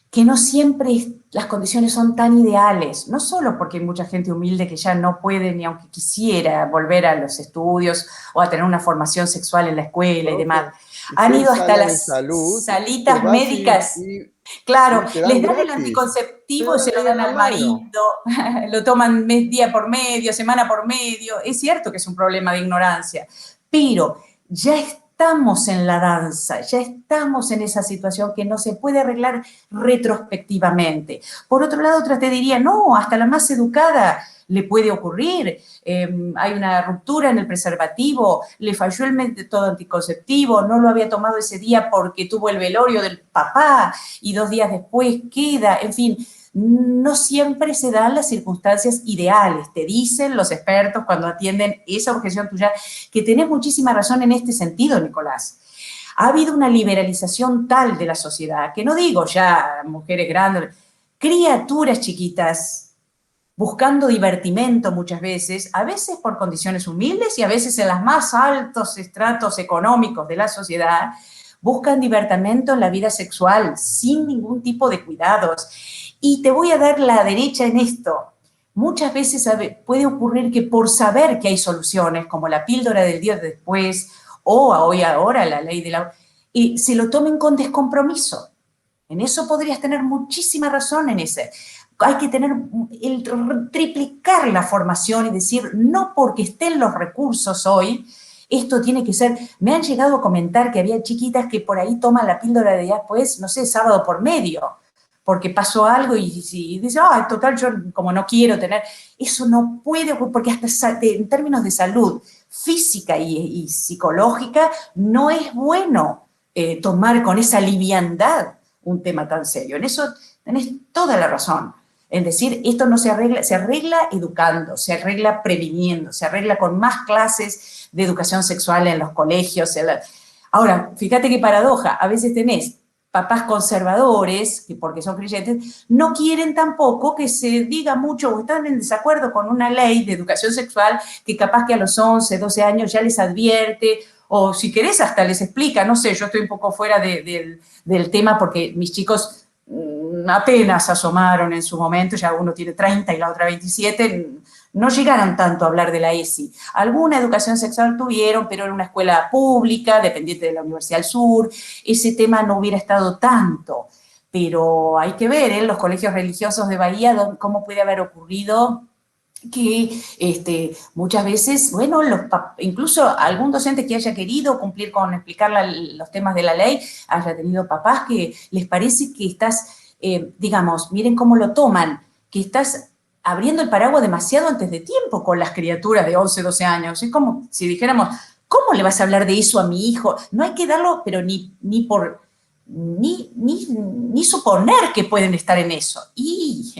Que no siempre las condiciones son tan ideales, no solo porque hay mucha gente humilde que ya no puede ni aunque quisiera volver a los estudios o a tener una formación sexual en la escuela y demás. Profe, Han usted ido hasta sale de las salud, se salitas va médicas. y Claro, te dan les dan el gratis. Te anticonceptivo y dan se lo ahí en dan la al mano. marido, lo toman día por medio, semana por medio. Es cierto que es un problema de ignorancia, pero ya estamos en la danza, ya estamos en esa situación que no se puede arreglar retrospectivamente. Por otro lado, otra te diría, no, hasta la más educada le puede ocurrir. Hay una ruptura en el preservativo, le falló el método anticonceptivo, no lo había tomado ese día porque tuvo el velorio del papá y 2 días después queda, en fin, no siempre se dan las circunstancias ideales, te dicen los expertos cuando atienden esa objeción tuya, que tenés muchísima razón en este sentido, Nicolás. Ha habido una liberalización tal de la sociedad, que no digo ya mujeres grandes, criaturas chiquitas, buscando divertimento muchas veces, a veces por condiciones humildes y a veces en los más altos estratos económicos de la sociedad, buscan divertimento en la vida sexual sin ningún tipo de cuidados. Y te voy a dar la derecha en esto. muchas veces puede ocurrir que por saber que hay soluciones, como la píldora del día después, o hoy ahora la ley de la... y se lo tomen con descompromiso. En eso podrías tener muchísima razón en ese. Hay que triplicar la formación y decir, no porque estén los recursos hoy, esto tiene que ser... Me han llegado a comentar que había chiquitas que por ahí toman la píldora de después, no sé, sábado por medio, porque pasó algo y dice, total, yo como no quiero tener... Eso no puede ocurrir, porque hasta en términos de salud física y psicológica, no es bueno tomar con esa liviandad un tema tan serio. En eso tenés toda la razón. Es decir, esto no se arregla educando, se arregla previniendo, se arregla con más clases de educación sexual en los colegios. Ahora, fíjate qué paradoja, a veces tenés papás conservadores, que porque son creyentes, no quieren tampoco que se diga mucho o están en desacuerdo con una ley de educación sexual que capaz que a los 11, 12 años ya les advierte, o si querés hasta les explica, no sé, yo estoy un poco fuera del tema porque mis chicos apenas asomaron en su momento, ya uno tiene 30 y la otra 27, no llegaron tanto a hablar de la ESI. Alguna educación sexual tuvieron, pero en una escuela pública, dependiente de la Universidad del Sur, ese tema no hubiera estado tanto. Pero hay que ver en los colegios religiosos de Bahía cómo puede haber ocurrido que muchas veces, bueno, incluso algún docente que haya querido cumplir con explicar los temas de la ley, haya tenido papás que les parece que estás, digamos, miren cómo lo toman, que estás abriendo el paraguas demasiado antes de tiempo con las criaturas de 11, 12 años. Es como si dijéramos, ¿cómo le vas a hablar de eso a mi hijo? No hay que darlo, pero ni suponer que pueden estar en eso. Y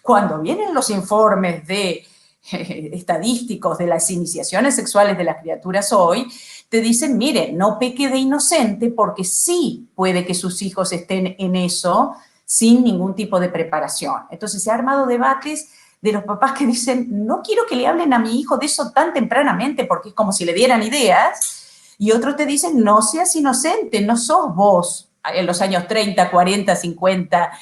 cuando vienen los informes de estadísticos de las iniciaciones sexuales de las criaturas hoy, te dicen, mire, no peque de inocente porque sí puede que sus hijos estén en eso sin ningún tipo de preparación. Entonces se han armado debates de los papás que dicen, no quiero que le hablen a mi hijo de eso tan tempranamente porque es como si le dieran ideas, y otros te dicen, no seas inocente, no sos vos en los años 30, 40, 50,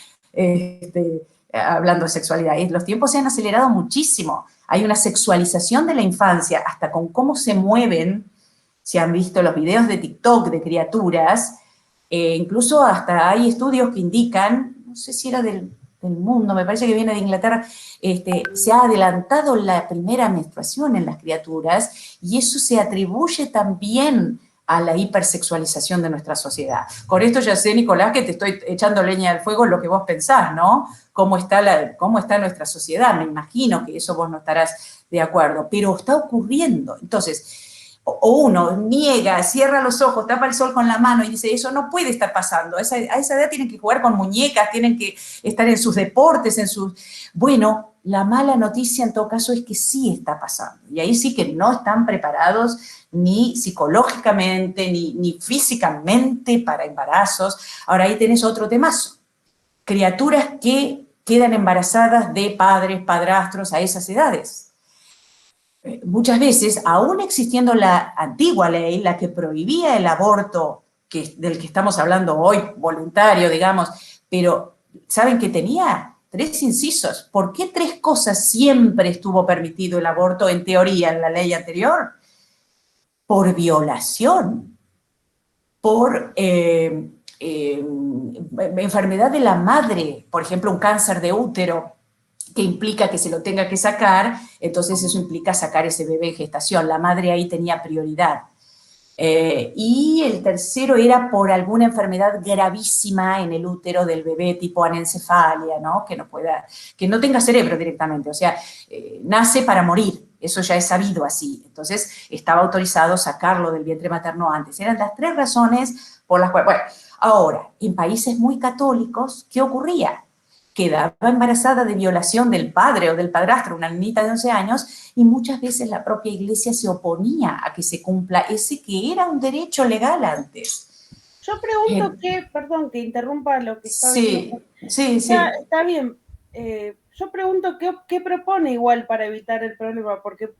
hablando de sexualidad. Los tiempos se han acelerado muchísimo. Hay una sexualización de la infancia, hasta con cómo se mueven. Se han visto los videos de TikTok de criaturas, incluso hasta hay estudios que indican, no sé si era del mundo, me parece que viene de Inglaterra, se ha adelantado la primera menstruación en las criaturas y eso se atribuye también a la hipersexualización de nuestra sociedad. Con esto ya sé, Nicolás, que te estoy echando leña al fuego lo que vos pensás, ¿no? Cómo está nuestra sociedad. Me imagino que eso vos no estarás de acuerdo, pero está ocurriendo. Entonces, o uno niega, cierra los ojos, tapa el sol con la mano y dice, eso no puede estar pasando. A esa edad tienen que jugar con muñecas, tienen que estar en sus deportes, en sus... Bueno, la mala noticia en todo caso es que sí está pasando. Y ahí sí que no están preparados ni psicológicamente, ni físicamente para embarazos. Ahora ahí tenés otro temazo. Criaturas que quedan embarazadas de padres, padrastros a esas edades. Muchas veces, aún existiendo la antigua ley, la que prohibía el aborto, del que estamos hablando hoy, voluntario, digamos, pero ¿saben que tenía 3 incisos? ¿Por qué 3 cosas siempre estuvo permitido el aborto en teoría en la ley anterior? Por violación, por enfermedad de la madre, por ejemplo, un cáncer de útero, que implica que se lo tenga que sacar, entonces eso implica sacar ese bebé en gestación. La madre ahí tenía prioridad. Y el tercero era por alguna enfermedad gravísima en el útero del bebé, tipo anencefalia, ¿no? Que no tenga cerebro directamente, o sea, nace para morir, eso ya es sabido así. Entonces estaba autorizado sacarlo del vientre materno antes. Eran las 3 razones por las cuales... Bueno, ahora, en países muy católicos, ¿qué ocurría? Quedaba embarazada de violación del padre o del padrastro, una niñita de 11 años, y muchas veces la propia iglesia se oponía a que se cumpla ese que era un derecho legal antes. Yo pregunto perdón que interrumpa lo que está diciendo. Sí. Está bien. Yo pregunto qué propone igual para evitar el problema, porque,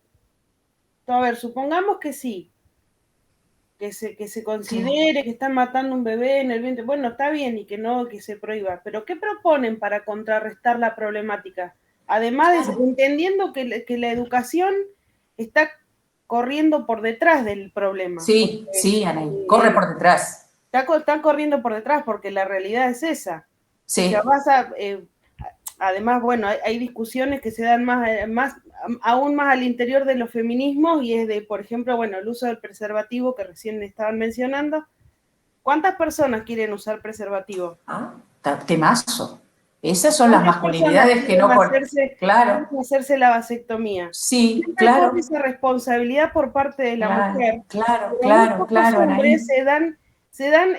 a ver, supongamos que sí, que se considere que están matando un bebé en el vientre, bueno, está bien y que no, que se prohíba, pero ¿qué proponen para contrarrestar la problemática? además de entendiendo que la educación está corriendo por detrás del problema. Sí, sí, Anaí, corre por detrás. Está corriendo por detrás porque la realidad es esa. Sí. O sea, además, bueno, hay discusiones que se dan aún más al interior de los feminismos y es de, por ejemplo, bueno, el uso del preservativo que recién estaban mencionando. ¿Cuántas personas quieren usar preservativo? Ah, temazo. Esas son las masculinidades que no... Claro. Hacerse la vasectomía. Sí, siempre claro. Esa responsabilidad por parte de la mujer. Claro, hombres se dan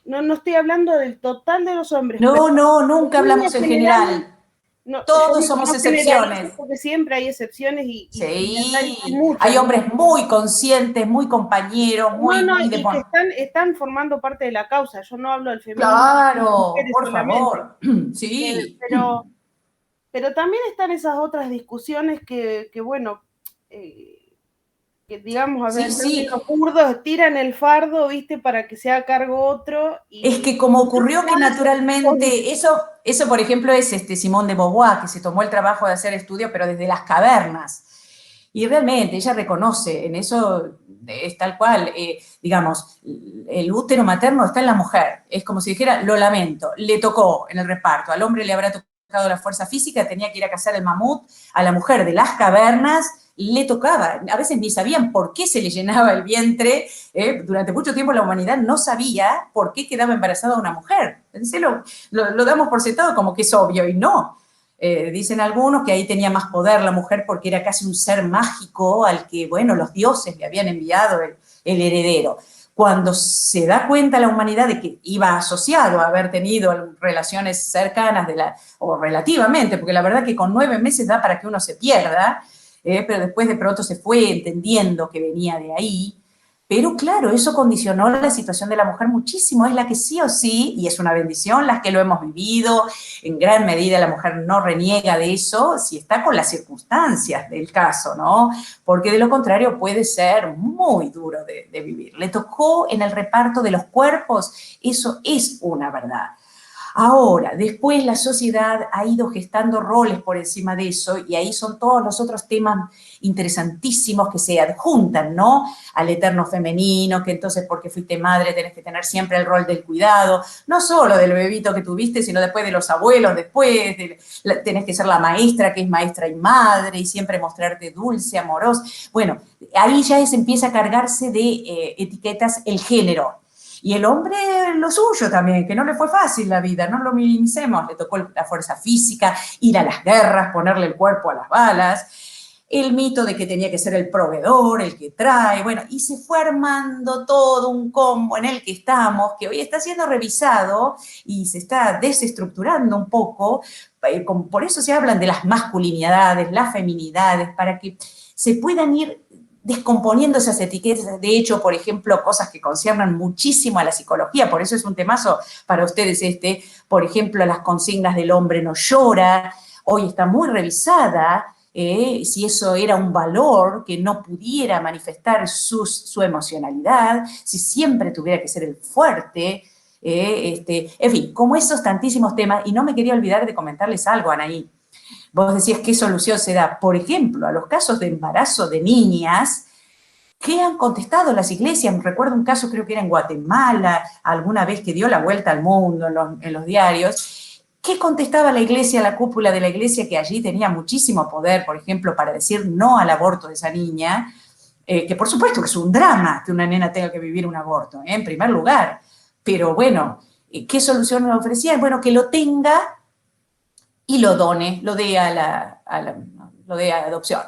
no estoy hablando del total de los hombres. No, nunca hablamos en general. Todos somos excepciones. Porque siempre hay excepciones y hay hombres muy conscientes, muy compañeros, muy y que están formando parte de la causa. Yo no hablo del feminismo. Claro, por favor. Sí. Pero también están esas otras discusiones que bueno, que digamos, a ver, los kurdos tiran el fardo, ¿viste? Para que se haga cargo otro. Es que como ocurrió que naturalmente, eso por ejemplo es Simone de Beauvoir, que se tomó el trabajo de hacer estudio, pero desde las cavernas. Y realmente ella reconoce, en eso es tal cual, digamos, el útero materno está en la mujer. Es como si dijera, lo lamento, le tocó en el reparto, al hombre le habrá tocado la fuerza física, tenía que ir a cazar el mamut, a la mujer de las cavernas le tocaba, a veces ni sabían por qué se le llenaba el vientre, durante mucho tiempo la humanidad no sabía por qué quedaba embarazada una mujer. Entonces lo damos por sentado como que es obvio y no. Dicen algunos que ahí tenía más poder la mujer porque era casi un ser mágico al que, bueno, los dioses le habían enviado el heredero. Cuando se da cuenta la humanidad de que iba asociado a haber tenido relaciones cercanas o relativamente, porque la verdad que con 9 meses da para que uno se pierda, pero después de pronto se fue entendiendo que venía de ahí. Pero claro, eso condicionó la situación de la mujer muchísimo, es la que sí o sí, y es una bendición, las que lo hemos vivido, en gran medida la mujer no reniega de eso, si está con las circunstancias del caso, ¿no? Porque de lo contrario puede ser muy duro de vivir. Le tocó en el reparto de los cuerpos, eso es una verdad. Ahora, después la sociedad ha ido gestando roles por encima de eso y ahí son todos los otros temas interesantísimos que se adjuntan, ¿no? Al eterno femenino, que entonces porque fuiste madre tenés que tener siempre el rol del cuidado, no solo del bebito que tuviste, sino después de los abuelos, tenés que ser la maestra, que es maestra y madre, y siempre mostrarte dulce, amorosa. Bueno, ahí ya se empieza a cargarse de etiquetas el género. Y el hombre lo suyo también, que no le fue fácil la vida, no lo minimicemos, le tocó la fuerza física, ir a las guerras, ponerle el cuerpo a las balas, el mito de que tenía que ser el proveedor, el que trae, bueno, y se fue armando todo un combo en el que estamos, que hoy está siendo revisado y se está desestructurando un poco, por eso se hablan de las masculinidades, las feminidades, para que se puedan ir descomponiendo esas etiquetas, de hecho, por ejemplo, cosas que conciernan muchísimo a la psicología, por eso es un temazo para ustedes por ejemplo, las consignas del hombre no llora, hoy está muy revisada, si eso era un valor que no pudiera manifestar su emocionalidad, si siempre tuviera que ser el fuerte, en fin, como esos tantísimos temas, y no me quería olvidar de comentarles algo, Anaí. Vos decías qué solución se da, por ejemplo, a los casos de embarazo de niñas. ¿Qué han contestado las iglesias? Recuerdo un caso, creo que era en Guatemala, alguna vez que dio la vuelta al mundo en los diarios. ¿Qué contestaba la iglesia, la cúpula de la iglesia, que allí tenía muchísimo poder, por ejemplo, para decir no al aborto de esa niña? Que por supuesto que es un drama que una nena tenga que vivir un aborto, en primer lugar. Pero bueno, ¿qué solución le ofrecían? Bueno, que lo tenga y lo done, lo dé a adopción.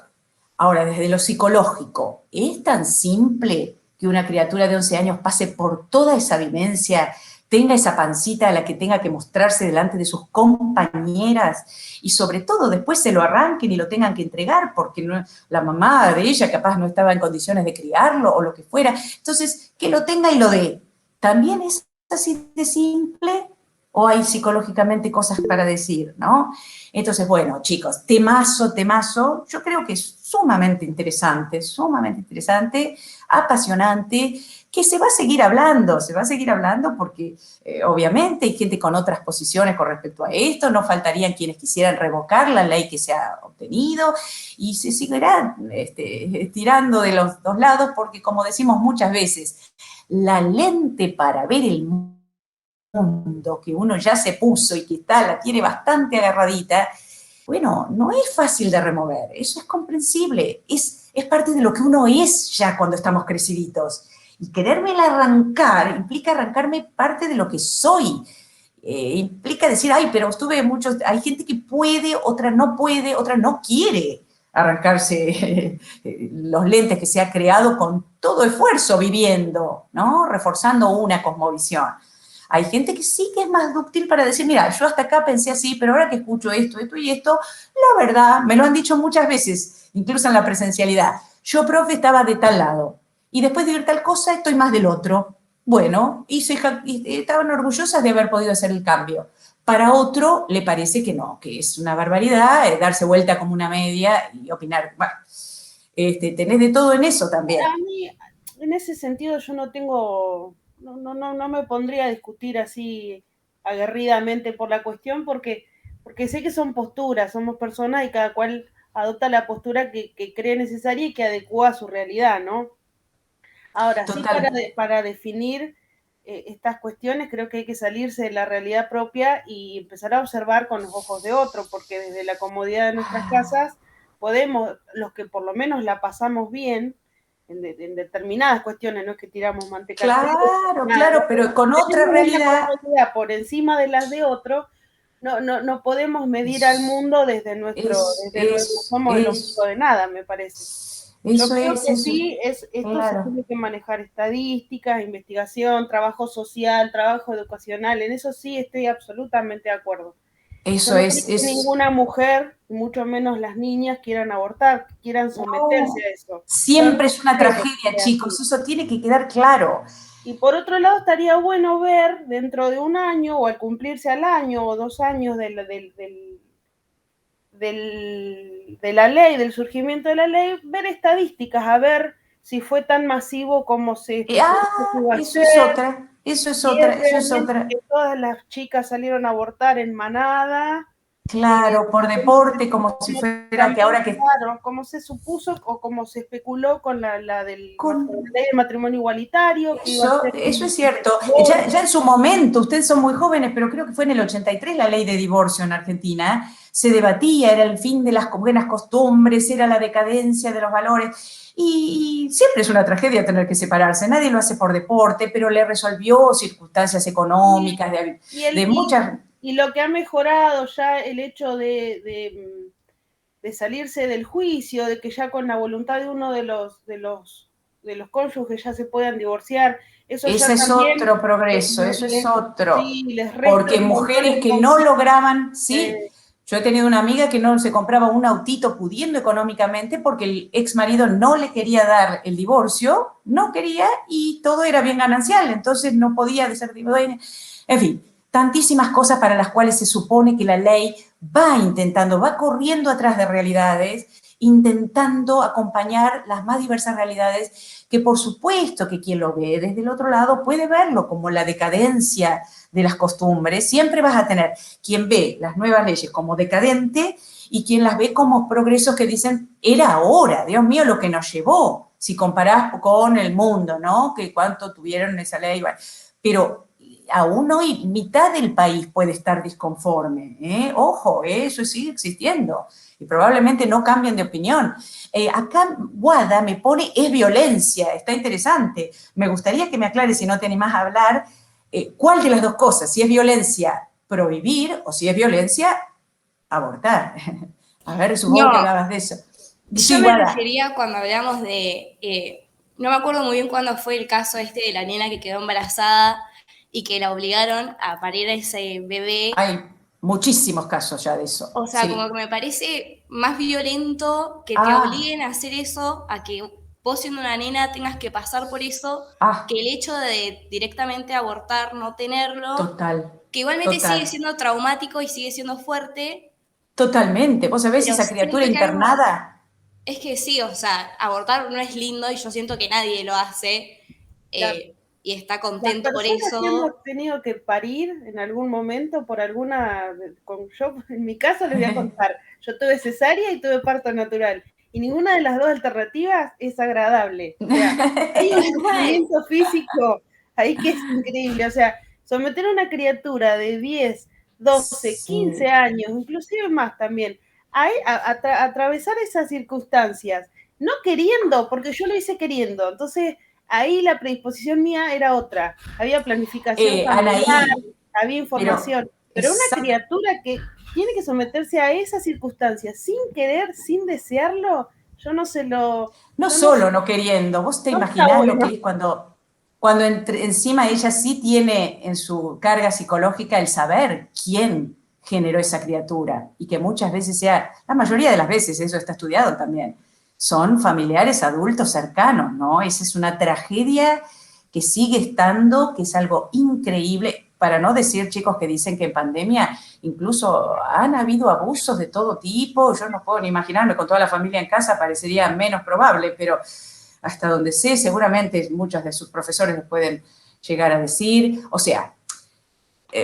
Ahora, desde lo psicológico, ¿es tan simple que una criatura de 11 años pase por toda esa vivencia, tenga esa pancita a la que tenga que mostrarse delante de sus compañeras y sobre todo después se lo arranquen y lo tengan que entregar porque la mamá de ella capaz no estaba en condiciones de criarlo o lo que fuera? Entonces, que lo tenga y lo dé. ¿También es así de simple? o hay psicológicamente cosas para decir, ¿no? Entonces, bueno, chicos, temazo, yo creo que es sumamente interesante, apasionante, que se va a seguir hablando porque obviamente hay gente con otras posiciones con respecto a esto, no faltarían quienes quisieran revocar la ley que se ha obtenido y se seguirá estirando de los dos lados porque, como decimos muchas veces, la lente para ver el mundo que uno ya se puso y que la tiene bastante agarradita, bueno, no es fácil de remover, eso es comprensible, es parte de lo que uno es ya cuando estamos creciditos. Y querérmela arrancar implica arrancarme parte de lo que soy. Implica decir, ay, pero hay gente que puede, otra no puede, otra no quiere arrancarse los lentes que se ha creado con todo esfuerzo viviendo, ¿no? Reforzando una cosmovisión. Hay gente que sí que es más dúctil para decir, mira, yo hasta acá pensé así, pero ahora que escucho esto y esto, la verdad, me lo han dicho muchas veces, incluso en la presencialidad. Yo, profe, estaba de tal lado y después de ver tal cosa estoy más del otro. Bueno, y estaban orgullosas de haber podido hacer el cambio. Para otro le parece que no, que es una barbaridad darse vuelta como una media y opinar. Bueno, tenés de todo en eso también. A mí, en ese sentido, yo no tengo, no me pondría a discutir así aguerridamente por la cuestión, porque sé que son posturas, somos personas y cada cual adopta la postura que cree necesaria y que adecua a su realidad, ¿no? Ahora, sí, para definir estas cuestiones creo que hay que salirse de la realidad propia y empezar a observar con los ojos de otro, porque desde la comodidad de nuestras casas podemos, los que por lo menos la pasamos bien, en determinadas cuestiones, no es que tiramos manteca. Claro, pero con otra realidad. Por encima de las de otro, no podemos medir al mundo desde somos el ombligo de nada, me parece. Yo creo que sí, esto se tiene que manejar estadísticas, investigación, trabajo social, trabajo educacional, en eso sí estoy absolutamente de acuerdo. Eso no creo que ninguna mujer, mucho menos las niñas, quieran abortar, quieran someterse a eso. Siempre es una tragedia, chicos, eso tiene que quedar claro. Y por otro lado, estaría bueno ver dentro de un año, o al cumplirse al año o 2 años de la ley, del surgimiento de la ley, ver estadísticas, a ver si fue tan masivo como se eso es otra. Que todas las chicas salieron a abortar en manada. Claro, por deporte, como si fuera que ahora que... Claro, como se supuso o como se especuló con la del matrimonio igualitario. Eso es cierto. Ya en su momento, ustedes son muy jóvenes, pero creo que fue en el 83 la ley de divorcio en Argentina, se debatía, era el fin de las buenas costumbres, era la decadencia de los valores. Y siempre es una tragedia tener que separarse. Nadie lo hace por deporte, pero le resolvió circunstancias económicas, de muchas... Y lo que ha mejorado ya el hecho de salirse del juicio, de que ya con la voluntad de uno de los cónyuges ya se puedan divorciar. Ese es otro progreso, eso es otro. Sí, porque mujeres que no lograban, yo he tenido una amiga que no se compraba un autito pudiendo económicamente porque el ex marido no le quería dar el divorcio, no quería y todo era bien ganancial, entonces no podía ser divorciada. En fin, tantísimas cosas para las cuales se supone que la ley va corriendo atrás de realidades, intentando acompañar las más diversas realidades, que por supuesto que quien lo ve desde el otro lado puede verlo como la decadencia de las costumbres. Siempre vas a tener quien ve las nuevas leyes como decadente y quien las ve como progresos que dicen, era ahora, Dios mío, lo que nos llevó, si comparás con el mundo, ¿no? Que cuánto tuvieron esa ley, pero aún hoy mitad del país puede estar disconforme, ¿eh? Ojo, eso sigue existiendo y probablemente no cambien de opinión. Acá Guada me pone, es violencia, está interesante. Me gustaría que me aclare, si no te animás a hablar, cuál de las dos cosas, si es violencia prohibir o si es violencia abortar. A ver, supongo que hablabas de eso. Yo me refería cuando hablamos de, no me acuerdo muy bien cuándo fue el caso de la nena que quedó embarazada y que la obligaron a parir a ese bebé. Hay muchísimos casos ya de eso. O sea, como que me parece más violento que te obliguen a hacer eso, a que vos siendo una nena tengas que pasar por eso, que el hecho de directamente abortar, no tenerlo, total, que igualmente total. sigue siendo traumático y sigue siendo fuerte. Totalmente. ¿Vos sabés esa criatura siento que internada? Es que sí, o sea, abortar no es lindo y yo siento que nadie lo hace y está contento por Las personas eso. que hemos tenido que parir en algún momento por yo en mi caso les voy a contar, yo tuve cesárea y tuve parto natural y ninguna de las dos alternativas es agradable. O sea, hay un sufrimiento físico ahí que es increíble. O sea, someter a una criatura de 10, 12, 15 años, inclusive más también, a atravesar esas circunstancias, no queriendo, porque yo lo hice queriendo. Entonces, ahí la predisposición mía era otra. Había planificación familiar, Anaí, había información. Pero una criatura que tiene que someterse a esas circunstancias sin querer, sin desearlo, yo no se lo... No solo no queriendo, vos te imaginás bueno. lo que es cuando encima ella sí tiene en su carga psicológica el saber quién generó esa criatura y que muchas veces la mayoría de las veces, eso está estudiado también, son familiares adultos cercanos, ¿no? Esa es una tragedia que sigue estando, que es algo increíble, para no decir, chicos, que dicen que en pandemia incluso han habido abusos de todo tipo, yo no puedo ni imaginarme, con toda la familia en casa parecería menos probable, pero hasta donde sé, seguramente muchos de sus profesores les pueden llegar a decir, o sea,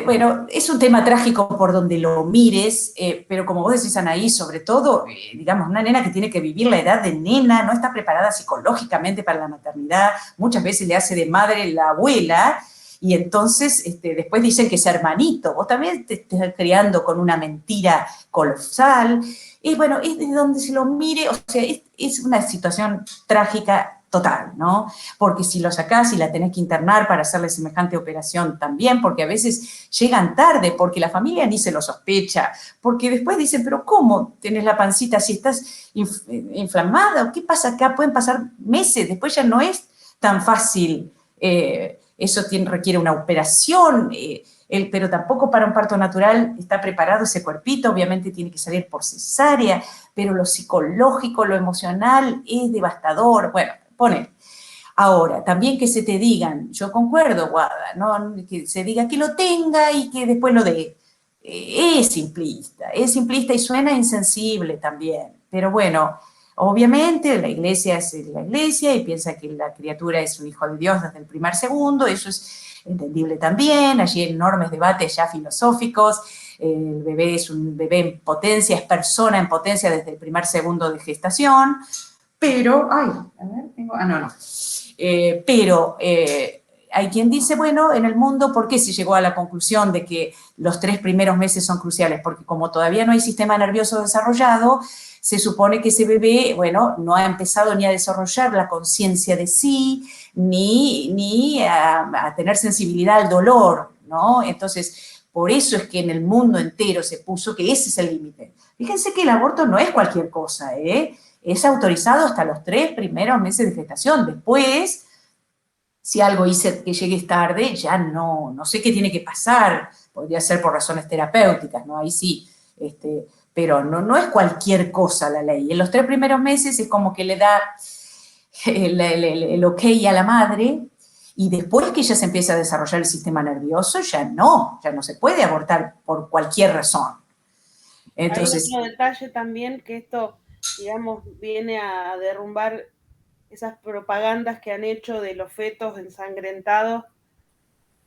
bueno, es un tema trágico por donde lo mires, pero como vos decís, Anaí, sobre todo, digamos, una nena que tiene que vivir la edad de nena, no está preparada psicológicamente para la maternidad, muchas veces le hace de madre la abuela, y entonces después dicen que es hermanito, vos también te estás criando con una mentira colosal, y bueno, es de donde se lo mire, o sea, es una situación trágica total, ¿no? Porque si lo sacás y la tenés que internar para hacerle semejante operación también, porque a veces llegan tarde, porque la familia ni se lo sospecha, porque después dicen, pero ¿cómo tenés la pancita si estás inflamada? ¿Qué pasa acá? Pueden pasar meses, después ya no es tan fácil, eso requiere una operación, pero tampoco para un parto natural está preparado ese cuerpito, obviamente tiene que salir por cesárea, pero lo psicológico, lo emocional es devastador. Bueno, poner. Ahora, también que se te digan, yo concuerdo, Guada, ¿no? Que se diga que lo tenga y que después lo dé. Es simplista y suena insensible también. Pero bueno, obviamente la iglesia es la iglesia y piensa que la criatura es un hijo de Dios desde el primer segundo, eso es entendible también, allí hay enormes debates ya filosóficos, el bebé es un bebé en potencia, es persona en potencia desde el primer segundo de gestación, pero, hay quien dice, bueno, en el mundo, ¿por qué se llegó a la conclusión de que los 3 primeros meses son cruciales? Porque como todavía no hay sistema nervioso desarrollado, se supone que ese bebé, bueno, no ha empezado ni a desarrollar la conciencia de sí, ni a tener sensibilidad al dolor, ¿no? Entonces, por eso es que en el mundo entero se puso que ese es el límite. Fíjense que el aborto no es cualquier cosa, ¿eh? Es autorizado hasta los 3 primeros meses de gestación. Después, si algo hice que llegues tarde, ya no sé qué tiene que pasar. Podría ser por razones terapéuticas, ¿no? Ahí sí. Pero no es cualquier cosa la ley. En los 3 primeros meses es como que le da el ok a la madre, y después que ya se empieza a desarrollar el sistema nervioso, ya no se puede abortar por cualquier razón. Entonces, hay otro detalle también, que esto, digamos, viene a derrumbar esas propagandas que han hecho de los fetos ensangrentados.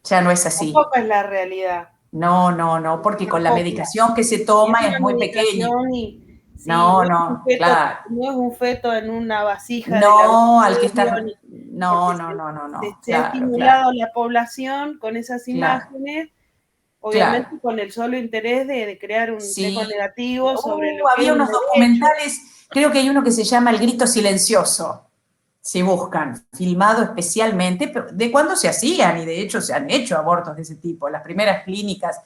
Ya no es así. Tampoco es la realidad. No, porque con la medicación que se toma es muy pequeña. Sí, no, claro. No es un feto en una vasija no, al que está... No, se ha estimulado la población con esas imágenes, obviamente con el solo interés de crear un tema negativo sobre lo que había unos documentales, creo que hay uno que se llama El grito silencioso, si buscan, filmado especialmente, pero de cuándo se hacían, y de hecho se han hecho abortos de ese tipo, las primeras clínicas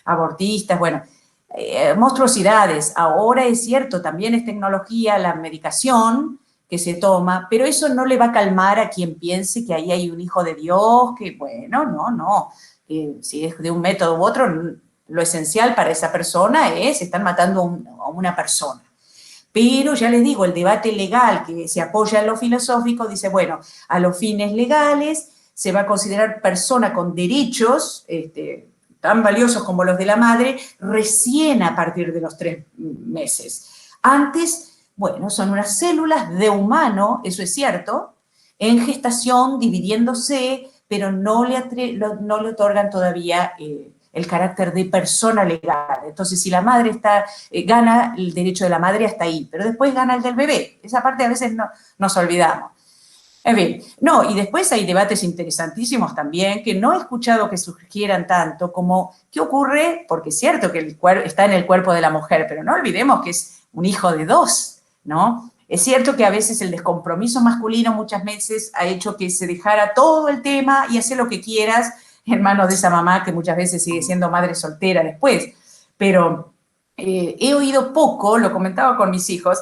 abortistas, bueno, monstruosidades. Ahora es cierto, también es tecnología, la medicación que se toma, pero eso no le va a calmar a quien piense que ahí hay un hijo de Dios, que bueno, no, que si es de un método u otro, lo esencial para esa persona están matando a una persona. Pero ya les digo, el debate legal que se apoya en lo filosófico dice, bueno, a los fines legales se va a considerar persona con derechos tan valiosos como los de la madre recién a partir de los 3 meses. Antes, bueno, son unas células de humano, eso es cierto, en gestación, dividiéndose, pero no le otorgan todavía el carácter de persona legal. Entonces, si la madre gana el derecho de la madre hasta ahí, pero después gana el del bebé. Esa parte a veces nos olvidamos. En fin, no, y después hay debates interesantísimos también que no he escuchado que sugieran tanto como qué ocurre, porque es cierto que está en el cuerpo de la mujer, pero no olvidemos que es un hijo de 2, ¿no? Es cierto que a veces el descompromiso masculino muchas veces ha hecho que se dejara todo el tema y hacer lo que quieras en manos de esa mamá que muchas veces sigue siendo madre soltera después. Pero he oído poco, lo comentaba con mis hijos,